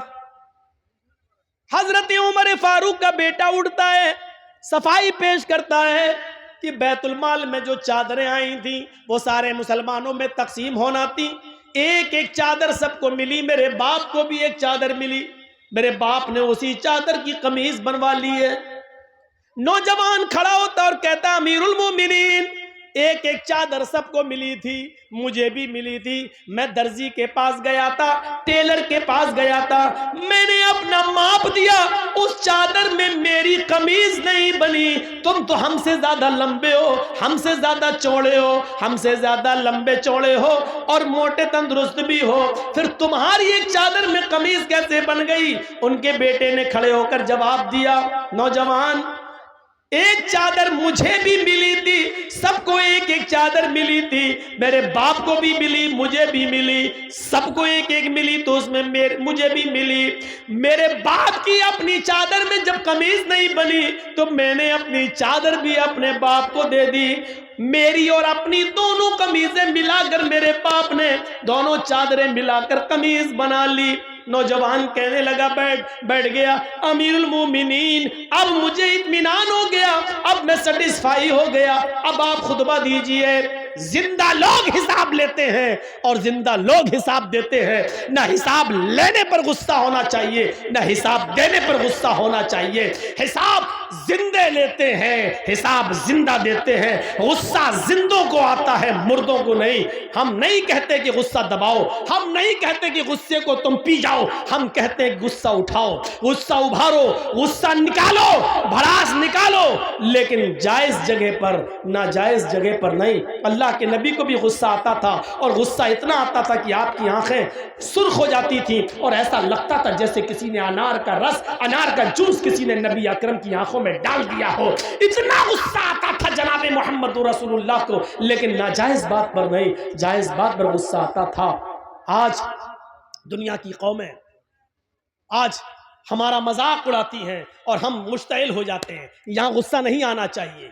हजरत उमर फारूक का बेटा उठता है, सफाई पेश करता है कि बैतुल माल में जो चादरें आई थी वो सारे मुसलमानों में तकसीम होना थी। एक एक चादर सबको मिली, मेरे बाप को भी एक चादर मिली, मेरे बाप ने उसी चादर की कमीज बनवा ली है। नौजवान खड़ा होता और कहता, अमीरुल मोमिनीन, एक एक चादर सबको मिली थी, मुझे भी मिली थी। मैं दर्जी के पास गया था, टेलर के पास गया था, मैंने अपना माप दिया, उस चादर में मेरी कमीज नहीं बनी। तुम तो हमसे ज्यादा लंबे हो, हमसे ज्यादा चौड़े हो, हमसे ज्यादा लंबे चौड़े हो और मोटे तंदुरुस्त भी हो, फिर तुम्हारी एक चादर में कमीज कैसे बन गई? उनके बेटे ने खड़े होकर जवाब दिया, नौजवान, एक चादर मुझे भी मिली थी, सबको एक एक चादर मिली थी, मेरे बाप को भी मिली, मुझे भी मिली, सबको एक एक मिली तो उसमें मुझे भी मिली। मेरे बाप की अपनी चादर में जब कमीज नहीं बनी तो मैंने अपनी चादर भी अपने बाप को दे दी। मेरी और अपनी दोनों कमीजें मिलाकर मेरे बाप ने दोनों चादरें मिलाकर कमीज बना ली। नौजवान कहने लगा, बैठ गया, अमीरुल मोमिनीन अब मुझे इत्मीनान हो गया, अब मैं सेटिस्फाई हो गया, अब आप खुतबा दीजिए। जिंदा लोग हिसाब लेते हैं और जिंदा लोग हिसाब देते हैं। ना हिसाब लेने पर गुस्सा होना चाहिए, ना हिसाब देने पर गुस्सा होना चाहिए। हिसाब जिंदे लेते हैं, हिसाब जिंदा देते हैं। गुस्सा जिंदों को आता है, मुर्दों को नहीं। हम नहीं कहते कि गुस्सा दबाओ, हम नहीं कहते कि गुस्से को तुम पी जाओ, हम कहते हैं गुस्सा उठाओ, गुस्सा उभारो, गुस्सा निकालो, भड़ास निकालो, लेकिन जायज जगह पर, नाजायज जगह पर नहीं। अल्लाह के नबी को भी गुस्सा आता था और गुस्सा इतना आता था कि आपकी आंखें सुर्ख हो जाती थी और ऐसा लगता था जैसे किसी ने अनार का रस, अनार का जूस किसी ने नबी अकरम की आंखों में डाल दिया हो। इतना गुस्सा आता था जनाबे मोहम्मद रसूलुल्लाह को, लेकिन नाजायज बात पर नहीं, जायज बात पर गुस्सा आता था। आज दुनिया की कौमें आज हमारा मजाक उड़ाती हैं और हम मुश्तइल हो जाते हैं। यहां गुस्सा नहीं आना चाहिए।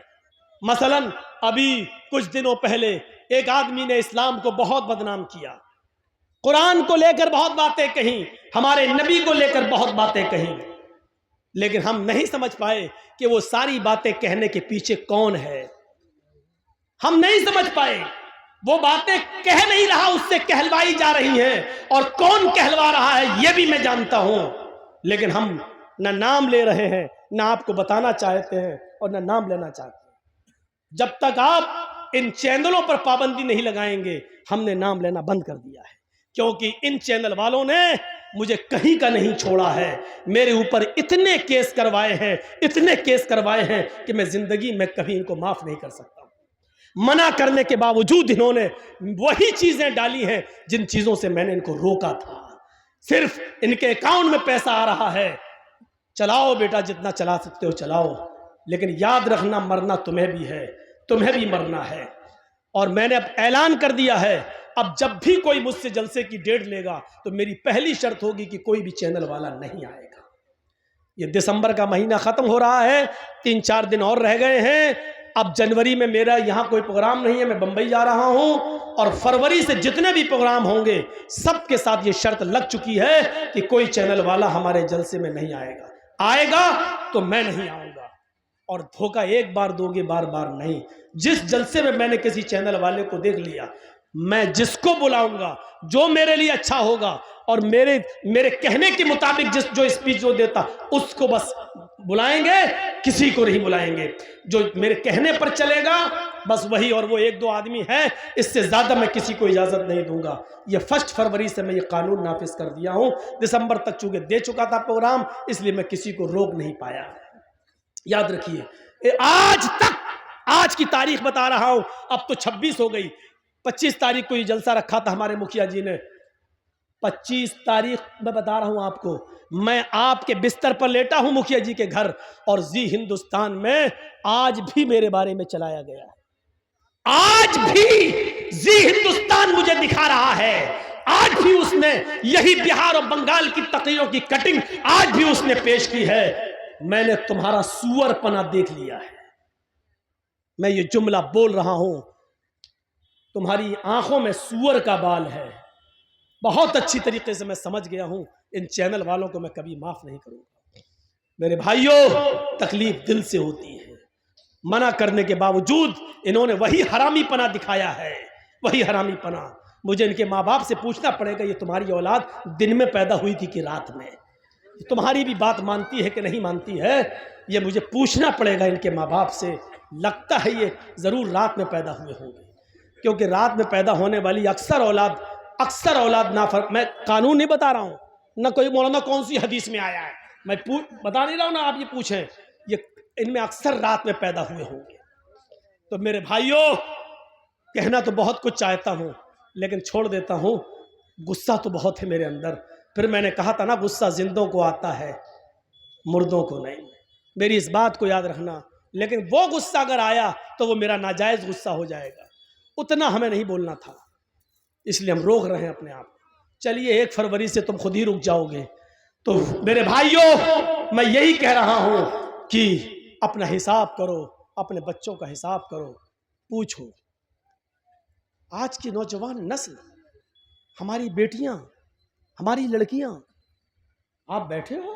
मसलन अभी कुछ दिनों पहले एक आदमी ने इस्लाम को बहुत बदनाम किया, कुरान को लेकर बहुत बातें कही, हमारे नबी को लेकर बहुत बातें कही, लेकिन हम नहीं समझ पाए कि वो सारी बातें कहने के पीछे कौन है। हम नहीं समझ पाए, वो बातें कह नहीं रहा, उससे कहलवाई जा रही हैं, और कौन कहलवा रहा है ये भी मैं जानता हूं, लेकिन हम ना नाम ले रहे हैं, ना आपको बताना चाहते हैं और ना नाम लेना चाहते हैं। जब तक आप इन चैनलों पर पाबंदी नहीं लगाएंगे, हमने नाम लेना बंद कर दिया है, क्योंकि इन चैनल वालों ने मुझे कहीं का नहीं छोड़ा है। मेरे ऊपर इतने केस करवाए हैं, इतने केस करवाए हैं कि मैं जिंदगी में कभी इनको माफ नहीं कर सकता। मना करने के बावजूद इन्होंने वही चीजें डाली हैं जिन चीजों से मैंने इनको रोका था। सिर्फ इनके अकाउंट में पैसा आ रहा है, चलाओ बेटा, जितना चला सकते हो चलाओ, लेकिन याद रखना मरना तुम्हें भी है, तुम्हें भी मरना है। और मैंने अब ऐलान कर दिया है, अब जब भी कोई मुझसे जलसे की डेट लेगा तो मेरी पहली शर्त होगी कि कोई भी चैनल वाला नहीं आएगा। ये दिसंबर का महीना खत्म हो रहा है, 3-4 दिन और रह गए हैं। अब जनवरी में मेरा यहाँ कोई प्रोग्राम नहीं है, मैं बंबई जा रहा हूँ, और फरवरी से जितने भी प्रोग्राम होंगे सबके साथ ये शर्त लग चुकी है कि कोई चैनल वाला हमारे जलसे में नहीं आएगा। आएगा तो मैं नहीं आऊँगा। और धोखा एक बार दोगे, बार बार नहीं। जिस जलसे में मैंने किसी चैनल वाले को देख लिया, मैं जिसको बुलाऊंगा, जो मेरे लिए अच्छा होगा और मेरे कहने के मुताबिक जो स्पीच जो देता, उसको बस बुलाएंगे, किसी को नहीं बुलाएंगे। जो मेरे कहने पर चलेगा बस वही, और वो 1-2 आदमी है, इससे ज्यादा मैं किसी को इजाजत नहीं दूंगा। ये 1 फरवरी से मैं ये कानून नाफिज कर दिया हूं। दिसंबर तक चूंकि दे चुका था प्रोग्राम, इसलिए मैं किसी को रोक नहीं पाया। याद रखिए, आज की तारीख बता रहा हूं, अब तो 26 हो गई। 25 तारीख को ये जलसा रखा था हमारे मुखिया जी ने। 25 तारीख मैं बता रहा हूं आपको, मैं आपके बिस्तर पर लेटा हूं मुखिया जी के घर, और जी हिंदुस्तान में आज भी मेरे बारे में चलाया गया है। आज भी जी हिंदुस्तान मुझे दिखा रहा है, आज भी उसने यही बिहार और बंगाल की तकरीरों की कटिंग आज भी उसने पेश की है। मैंने तुम्हारा सुअरपना देख लिया है। मैं ये जुमला बोल रहा हूं, तुम्हारी आंखों में सुअर का बाल है। बहुत अच्छी तरीके से मैं समझ गया हूं। इन चैनल वालों को मैं कभी माफ नहीं करूंगा। मेरे भाइयों, तकलीफ दिल से होती है। मना करने के बावजूद इन्होंने वही हरामीपना दिखाया है, वही हरामीपना। मुझे इनके माँ बाप से पूछना पड़ेगा, ये तुम्हारी औलाद दिन में पैदा हुई थी कि रात में? तुम्हारी भी बात मानती है कि नहीं मानती है, ये मुझे पूछना पड़ेगा इनके माँ बाप से। लगता है ये जरूर रात में पैदा हुए होंगे, क्योंकि रात में पैदा होने वाली अक्सर औलाद मैं कानून नहीं बता रहा हूँ, ना कोई मौलाना कौन सी हदीस में आया है, मैं बता नहीं रहा हूँ ना, आप ये पूछें, ये इनमें अक्सर रात में पैदा हुए होंगे। तो मेरे भाइयों, कहना तो बहुत कुछ चाहता हूँ, लेकिन छोड़ देता हूँ। गुस्सा तो बहुत है मेरे अंदर। फिर मैंने कहा था ना, गुस्सा जिंदों को आता है, मुर्दों को नहीं। मेरी इस बात को याद रखना। लेकिन वो गुस्सा अगर आया तो वो मेरा नाजायज गुस्सा हो जाएगा। उतना हमें नहीं बोलना था, इसलिए हम रोक रहे हैं अपने आप। चलिए, 1 फरवरी से तुम खुद ही रुक जाओगे। तो मेरे भाइयों, मैं यही कह रहा हूं कि अपना हिसाब करो, अपने बच्चों का हिसाब करो, पूछो। आज की नौजवान नस्ल, हमारी बेटियां, हमारी लड़कियां आप बैठे हो,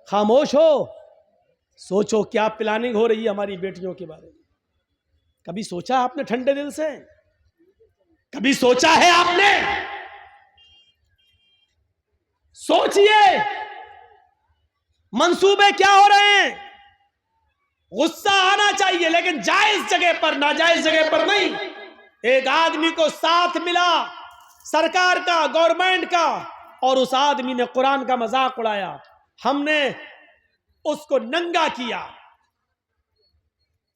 खामोश हो, सोचो क्या प्लानिंग हो रही है हमारी बेटियों के बारे में। कभी सोचा आपने ठंडे दिल से? कभी सोचा है आपने? सोचिए मंसूबे क्या हो रहे हैं। गुस्सा आना चाहिए लेकिन जायज जगह पर, नाजायज जगह पर नहीं। एक आदमी को साथ मिला सरकार का, गवर्नमेंट का, और उस आदमी ने कुरान का मजाक उड़ाया, हमने उसको नंगा किया।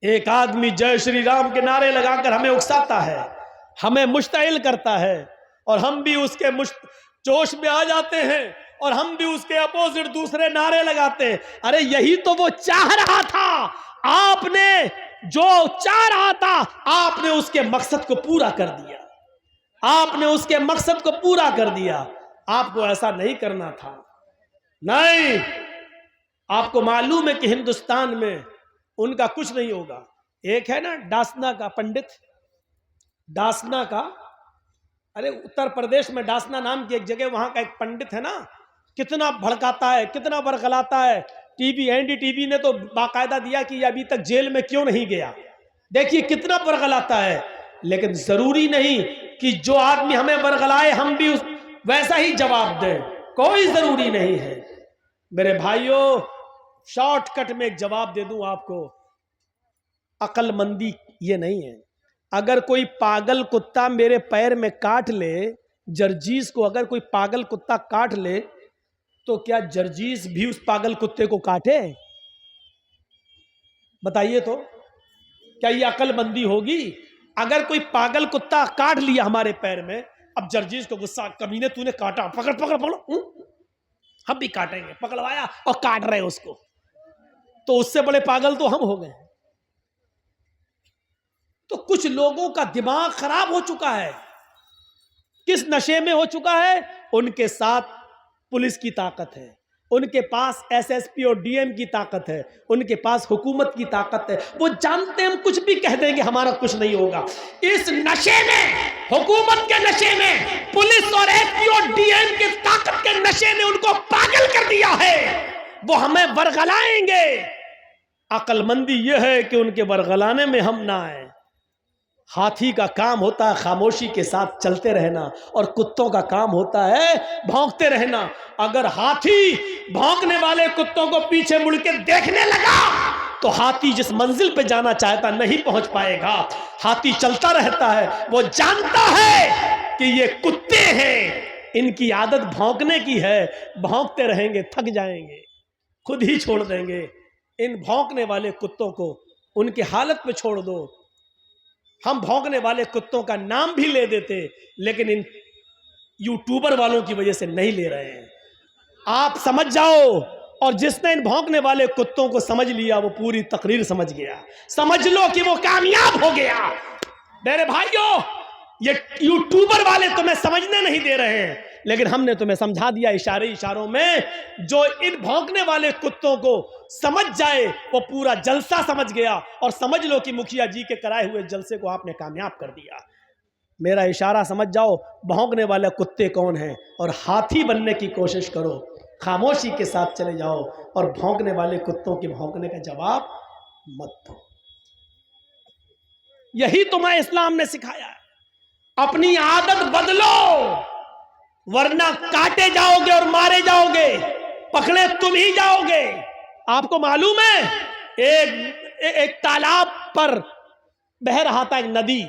एक आदमी जय श्री राम के नारे लगाकर हमें उकसाता है, हमें मुश्तइल करता है, और हम भी उसके जोश में आ जाते हैं और हम भी उसके अपोजिट दूसरे नारे लगाते हैं। अरे यही तो वो चाह रहा था, आपने जो चाह रहा था आपने उसके मकसद को पूरा कर दिया, आपने उसके मकसद को पूरा कर दिया। आपको ऐसा नहीं करना था। नहीं, आपको मालूम है कि हिंदुस्तान में उनका कुछ नहीं होगा। एक है ना डासना का पंडित, डासना का, अरे उत्तर प्रदेश में डासना नाम की एक जगह, वहां का एक पंडित है ना, कितना भड़काता है, कितना बरगलाता है। टीवी, एनडीटीवी ने तो बाकायदा दिया कि ये अभी तक जेल में क्यों नहीं गया। देखिए कितना बरगलाता है। लेकिन जरूरी नहीं कि जो आदमी हमें बरगलाए हम भी वैसा ही जवाब दें, कोई जरूरी नहीं है। मेरे भाइयों, शॉर्टकट में एक जवाब दे दूं आपको, अक्लमंदी ये नहीं है। अगर कोई पागल कुत्ता मेरे पैर में काट ले, जर्जीस को अगर कोई पागल कुत्ता काट ले, तो क्या जर्जीस भी उस पागल कुत्ते को काटे? बताइए तो, क्या ये अक्लमंदी होगी? अगर कोई पागल कुत्ता काट लिया हमारे पैर में, अब जर्जीस को गुस्सा, कमीने तूने काटा, पकड़ पकड़ पकड़, हम भी काटेंगे, पकड़वाया और काट रहे उसको, तो उससे बड़े पागल तो हम हो गए। तो कुछ लोगों का दिमाग खराब हो चुका है। किस नशे में हो चुका है? उनके साथ पुलिस की ताकत है, उनके पास एसएसपी और डीएम की ताकत है, उनके पास हुकूमत की ताकत है। वो जानते हैं हम कुछ भी कह देंगे हमारा कुछ नहीं होगा। इस नशे में, हुकूमत के नशे में, पुलिस और एसपी और डीएम की ताकत के नशे ने उनको पागल कर दिया है। वो हमें बरगलाएंगे। अक्लमंदी यह है कि उनके बरगलाने में हम ना आए। हाथी का काम होता है खामोशी के साथ चलते रहना, और कुत्तों का काम होता है भौंकते रहना। अगर हाथी भौंकने वाले कुत्तों को पीछे मुड़ के देखने लगा तो हाथी जिस मंजिल पे जाना चाहता नहीं पहुंच पाएगा। हाथी चलता रहता है, वो जानता है कि ये कुत्ते हैं, इनकी आदत भौंकने की है, भौंकते रहेंगे, थक जाएंगे, खुद ही छोड़ देंगे। इन भौंकने वाले कुत्तों को उनकी हालत में छोड़ दो। हम भौंकने वाले कुत्तों का नाम भी ले देते, लेकिन इन यूट्यूबर वालों की वजह से नहीं ले रहे हैं। आप समझ जाओ, और जिसने इन भौंकने वाले कुत्तों को समझ लिया वो पूरी तकरीर समझ गया। समझ लो कि वो कामयाब हो गया। मेरे भाइयों, ये यूट्यूबर वाले तुम्हें समझने नहीं दे रहे हैं, लेकिन हमने तुम्हें समझा दिया इशारों में। जो इन भौंकने वाले कुत्तों को समझ जाए वो पूरा जलसा समझ गया, और समझ लो कि मुखिया जी के कराए हुए जलसे को आपने कामयाब कर दिया। मेरा इशारा समझ जाओ, भौंकने वाले कुत्ते कौन हैं, और हाथी बनने की कोशिश करो। खामोशी के साथ चले जाओ और भौंकने वाले कुत्तों के भौंकने का जवाब मत दो। यही तुम्हें इस्लाम ने सिखाया है। अपनी आदत बदलो, वरना काटे जाओगे और मारे जाओगे, पकड़े तुम ही जाओगे। आपको मालूम है एक तालाब पर बह रहा था एक नदी,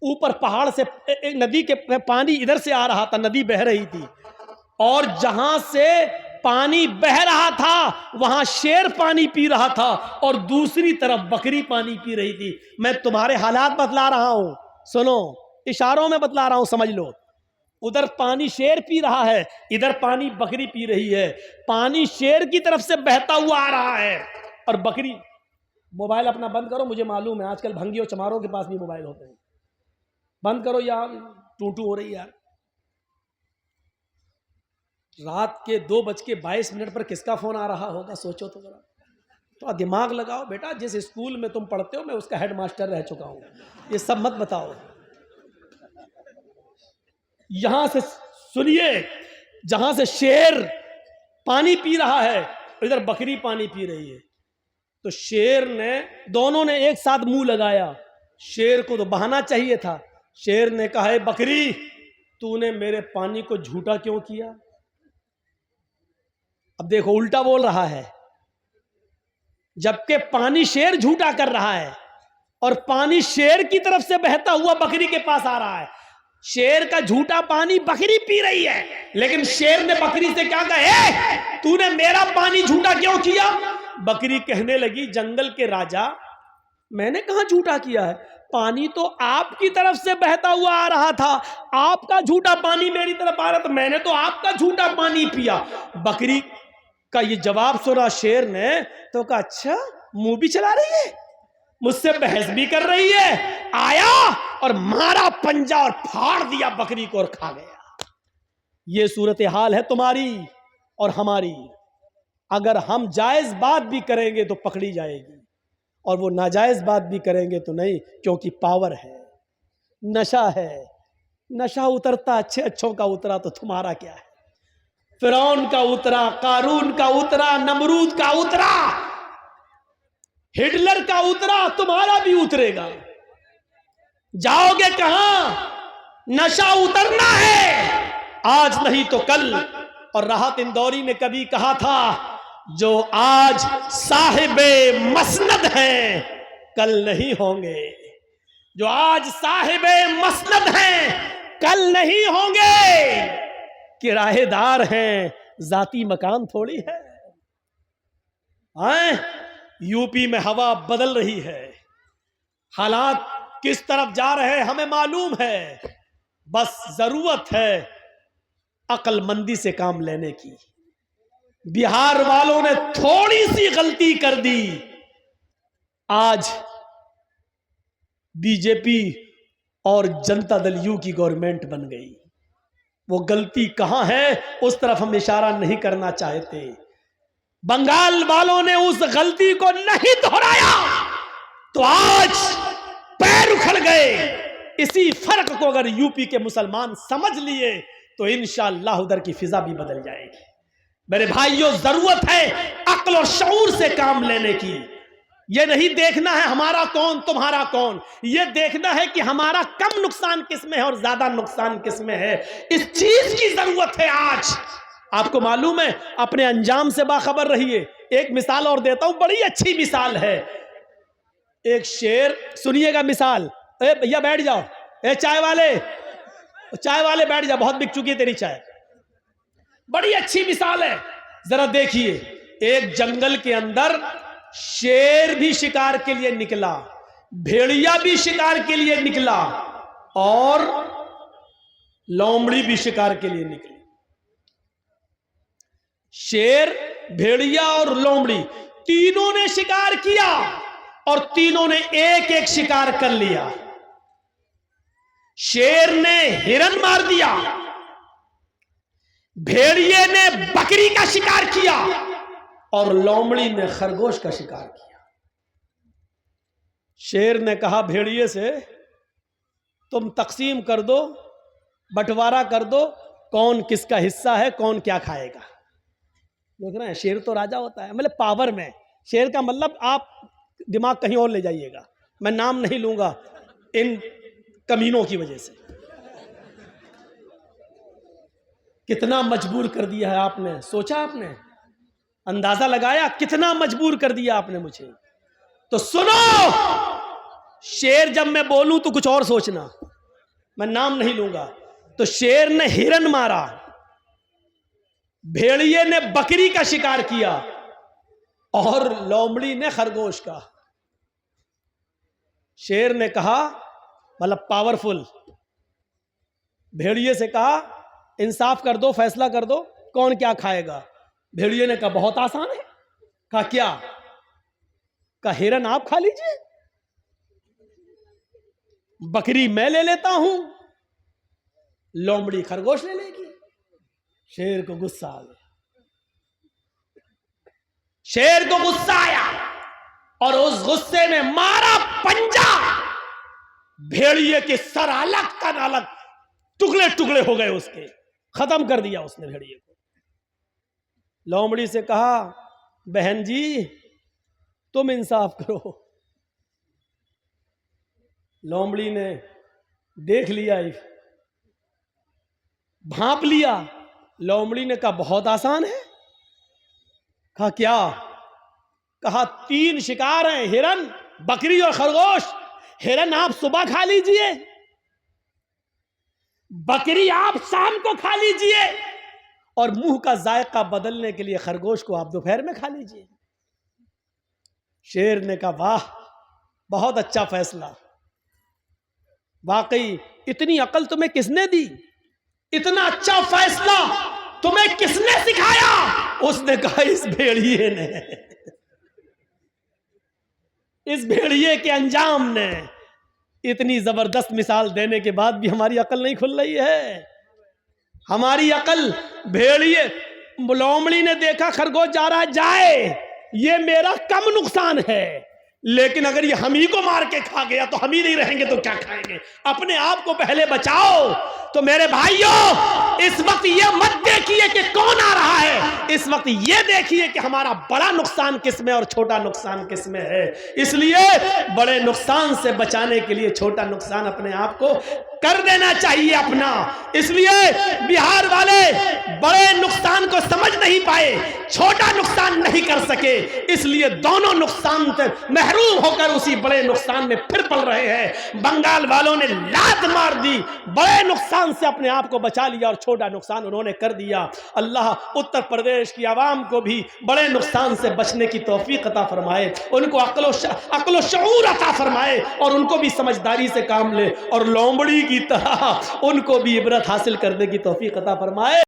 ऊपर पहाड़ से एक नदी के पानी इधर से आ रहा था, नदी बह रही थी, और जहां से पानी बह रहा था वहां शेर पानी पी रहा था और दूसरी तरफ बकरी पानी पी रही थी। मैं तुम्हारे हालात बतला रहा हूं, सुनो, इशारों में बतला रहा हूं, समझ लो। उधर पानी शेर पी रहा है, इधर पानी बकरी पी रही है। पानी शेर की तरफ से बहता हुआ आ रहा है और बकरी। मोबाइल अपना बंद करो, मुझे मालूम है आजकल भंगियों चमारों के पास भी मोबाइल होते हैं। बंद करो यार, टूटू हो रही यार। रात के 2:22 पर किसका फोन आ रहा होगा, सोचो तो जरा। तो दिमाग लगाओ बेटा, जिस स्कूल में तुम पढ़ते हो मैं उसका हेडमास्टर रह चुका हूं, ये सब मत बताओ। यहां से सुनिए, जहां से शेर पानी पी रहा है, इधर बकरी पानी पी रही है। तो शेर ने, दोनों ने एक साथ मुंह लगाया। शेर को तो बहाना चाहिए था। शेर ने कहा, है बकरी, तूने मेरे पानी को झूठा क्यों किया? अब देखो उल्टा बोल रहा है, जबकि पानी शेर झूठा कर रहा है और पानी शेर की तरफ से बहता हुआ बकरी के पास आ रहा है। शेर का झूठा पानी बकरी पी रही है, लेकिन शेर ने बकरी से क्या कहा, तूने मेरा पानी झूठा क्यों किया? बकरी कहने लगी, जंगल के राजा, मैंने कहां झूठा किया है? पानी तो आपकी तरफ से बहता हुआ आ रहा था, आपका झूठा पानी मेरी तरफ आ रहा था, मैंने तो आपका झूठा पानी पिया। बकरी का ये जवाब सुना शेर ने तो कहा, अच्छा मुंह भी चला रही है, मुझसे बहस भी कर रही है। आया और मारा पंजा और फाड़ दिया बकरी को और खा गया। ये सूरत हाल है तुम्हारी और हमारी। अगर हम जायज बात भी करेंगे तो पकड़ी जाएगी, और वो नाजायज बात भी करेंगे तो नहीं, क्योंकि पावर है, नशा है। नशा उतरता अच्छे अच्छों का उतरा तो तुम्हारा क्या है? फिरौन का उतरा, कारून का उतरा, नमरूद का उतरा, हिटलर का उतरा, तुम्हारा भी उतरेगा। जाओगे कहां? नशा उतरना है, आज नहीं तो कल। और राहत इंदौरी ने कभी कहा था, जो आज साहिबे मसनद हैं कल नहीं होंगे। जो आज साहिबे मसनद हैं कल नहीं होंगे। किराएदार हैं, जाती मकान थोड़ी है। यूपी में हवा बदल रही है, हालात किस तरफ जा रहे हैं हमें मालूम है। बस जरूरत है अक्लमंदी से काम लेने की। बिहार वालों ने थोड़ी सी गलती कर दी, आज बीजेपी और जनता दल यू की गवर्नमेंट बन गई। वो गलती कहां है उस तरफ हम इशारा नहीं करना चाहते। बंगाल वालों ने उस गलती को नहीं दोहराया तो आज पैर उखड़ गए। इसी फर्क को अगर यूपी के मुसलमान समझ लिए तो इंशाअल्लाह उधर की फिजा भी बदल जाएगी। मेरे भाइयों, जरूरत है अक्ल और शऊर से काम लेने की। यह नहीं देखना है हमारा कौन तुम्हारा कौन, यह देखना है कि हमारा कम नुकसान किसमें है और ज्यादा नुकसान किसमें है। इस चीज की जरूरत है आज। आपको मालूम है, अपने अंजाम से बाखबर रहिए। एक मिसाल और देता हूं, बड़ी अच्छी मिसाल है। एक शेर, सुनिएगा मिसाल। ए भैया बैठ जाओ, ए चाय वाले बैठ जाओ, बहुत बिक चुकी है तेरी चाय। बड़ी अच्छी मिसाल है, जरा देखिए। एक जंगल के अंदर शेर भी शिकार के लिए निकला, भेड़िया भी शिकार के लिए निकला और लोमड़ी भी शिकार के लिए निकली। शेर, भेड़िया और लोमड़ी तीनों ने शिकार किया और तीनों ने एक एक शिकार कर लिया। शेर ने हिरन मार दिया, भेड़िए ने बकरी का शिकार किया और लोमड़ी ने खरगोश का शिकार किया। शेर ने कहा भेड़िए से, तुम तकसीम कर दो, बंटवारा कर दो, कौन किसका हिस्सा है, कौन क्या खाएगा। देख रहे हैं, शेर तो राजा होता है, मतलब पावर में। शेर का मतलब आप दिमाग कहीं और ले जाइएगा, मैं नाम नहीं लूंगा इन कमीनों की वजह से। कितना मजबूर कर दिया है आपने, सोचा आपने, अंदाजा लगाया कितना मजबूर कर दिया आपने मुझे। तो सुनो, शेर जब मैं बोलूं तो कुछ और सोचना, मैं नाम नहीं लूंगा। तो शेर ने हिरन मारा, भेड़िए ने बकरी का शिकार किया और लोमड़ी ने खरगोश का। शेर ने कहा, मतलब पावरफुल, भेड़िए से कहा इंसाफ कर दो, फैसला कर दो, कौन क्या खाएगा। भेड़िए ने कहा बहुत आसान है। कहा क्या? कहा हिरन आप खा लीजिए, बकरी मैं ले लेता हूं, लोमड़ी खरगोश ले लेगी। शेर को गुस्सा आ गया, शेर को गुस्सा आया और उस गुस्से में मारा पंजा, भेड़िए के सर अलग तन अलग, टुकड़े टुकड़े हो गए उसके, खत्म कर दिया उसने भेड़िए को। लोमड़ी से कहा, बहन जी तुम इंसाफ करो। लोमड़ी ने देख लिया, भांप लिया। लोमड़ी ने कहा बहुत आसान है। कहा क्या? कहा 3 शिकार हैं, हिरन, बकरी और खरगोश। हिरन आप सुबह खा लीजिए, बकरी आप शाम को खा लीजिए, और मुंह का जायका बदलने के लिए खरगोश को आप दोपहर में खा लीजिए। शेर ने कहा वाह, बहुत अच्छा फैसला। वाकई इतनी अकल तुम्हें किसने दी? इतना अच्छा फैसला तुम्हें किसने सिखाया? उसने कहा इस भेड़िए ने, इस भेड़िए के अंजाम ने। इतनी जबरदस्त मिसाल देने के बाद भी हमारी अकल नहीं खुल रही है। हमारी अकल, भेड़िए, लोमड़ी ने देखा खरगोश जा रहा है, जाए, ये मेरा कम नुकसान है, लेकिन अगर ये हम ही को मार के खा गया तो हम ही नहीं रहेंगे तो क्या खाएंगे? अपने आप को पहले बचाओ। तो मेरे भाइयों, इस वक्त ये मत देखिए कि कौन आ रहा है, इस वक्त ये देखिए कि हमारा बड़ा नुकसान किसमें और छोटा नुकसान किसमें है। इसलिए बड़े नुकसान से बचाने के लिए छोटा नुकसान अपने आप को कर देना चाहिए अपना। इसलिए बिहार वाले बड़े नुकसान को समझ नहीं पाए, छोटा नुकसान नहीं कर सके, इसलिए दोनों नुकसान से महरूम होकर उसी बड़े नुकसान में फिर पल रहे हैं। बंगाल वालों ने लात मार दी, बड़े नुकसान से अपने आप को बचा लिया और छोटा नुकसान उन्होंने कर दिया। अल्लाह उत्तर प्रदेश की आवाम को भी बड़े नुकसान से बचने की तौफीक अता फरमाए, उनको अक्ल शऊर अता फरमाए और उनको भी समझदारी से काम ले, और लोमड़ी की तरह उनको भी इबरत हासिल करने की तौफीक अता फरमाए।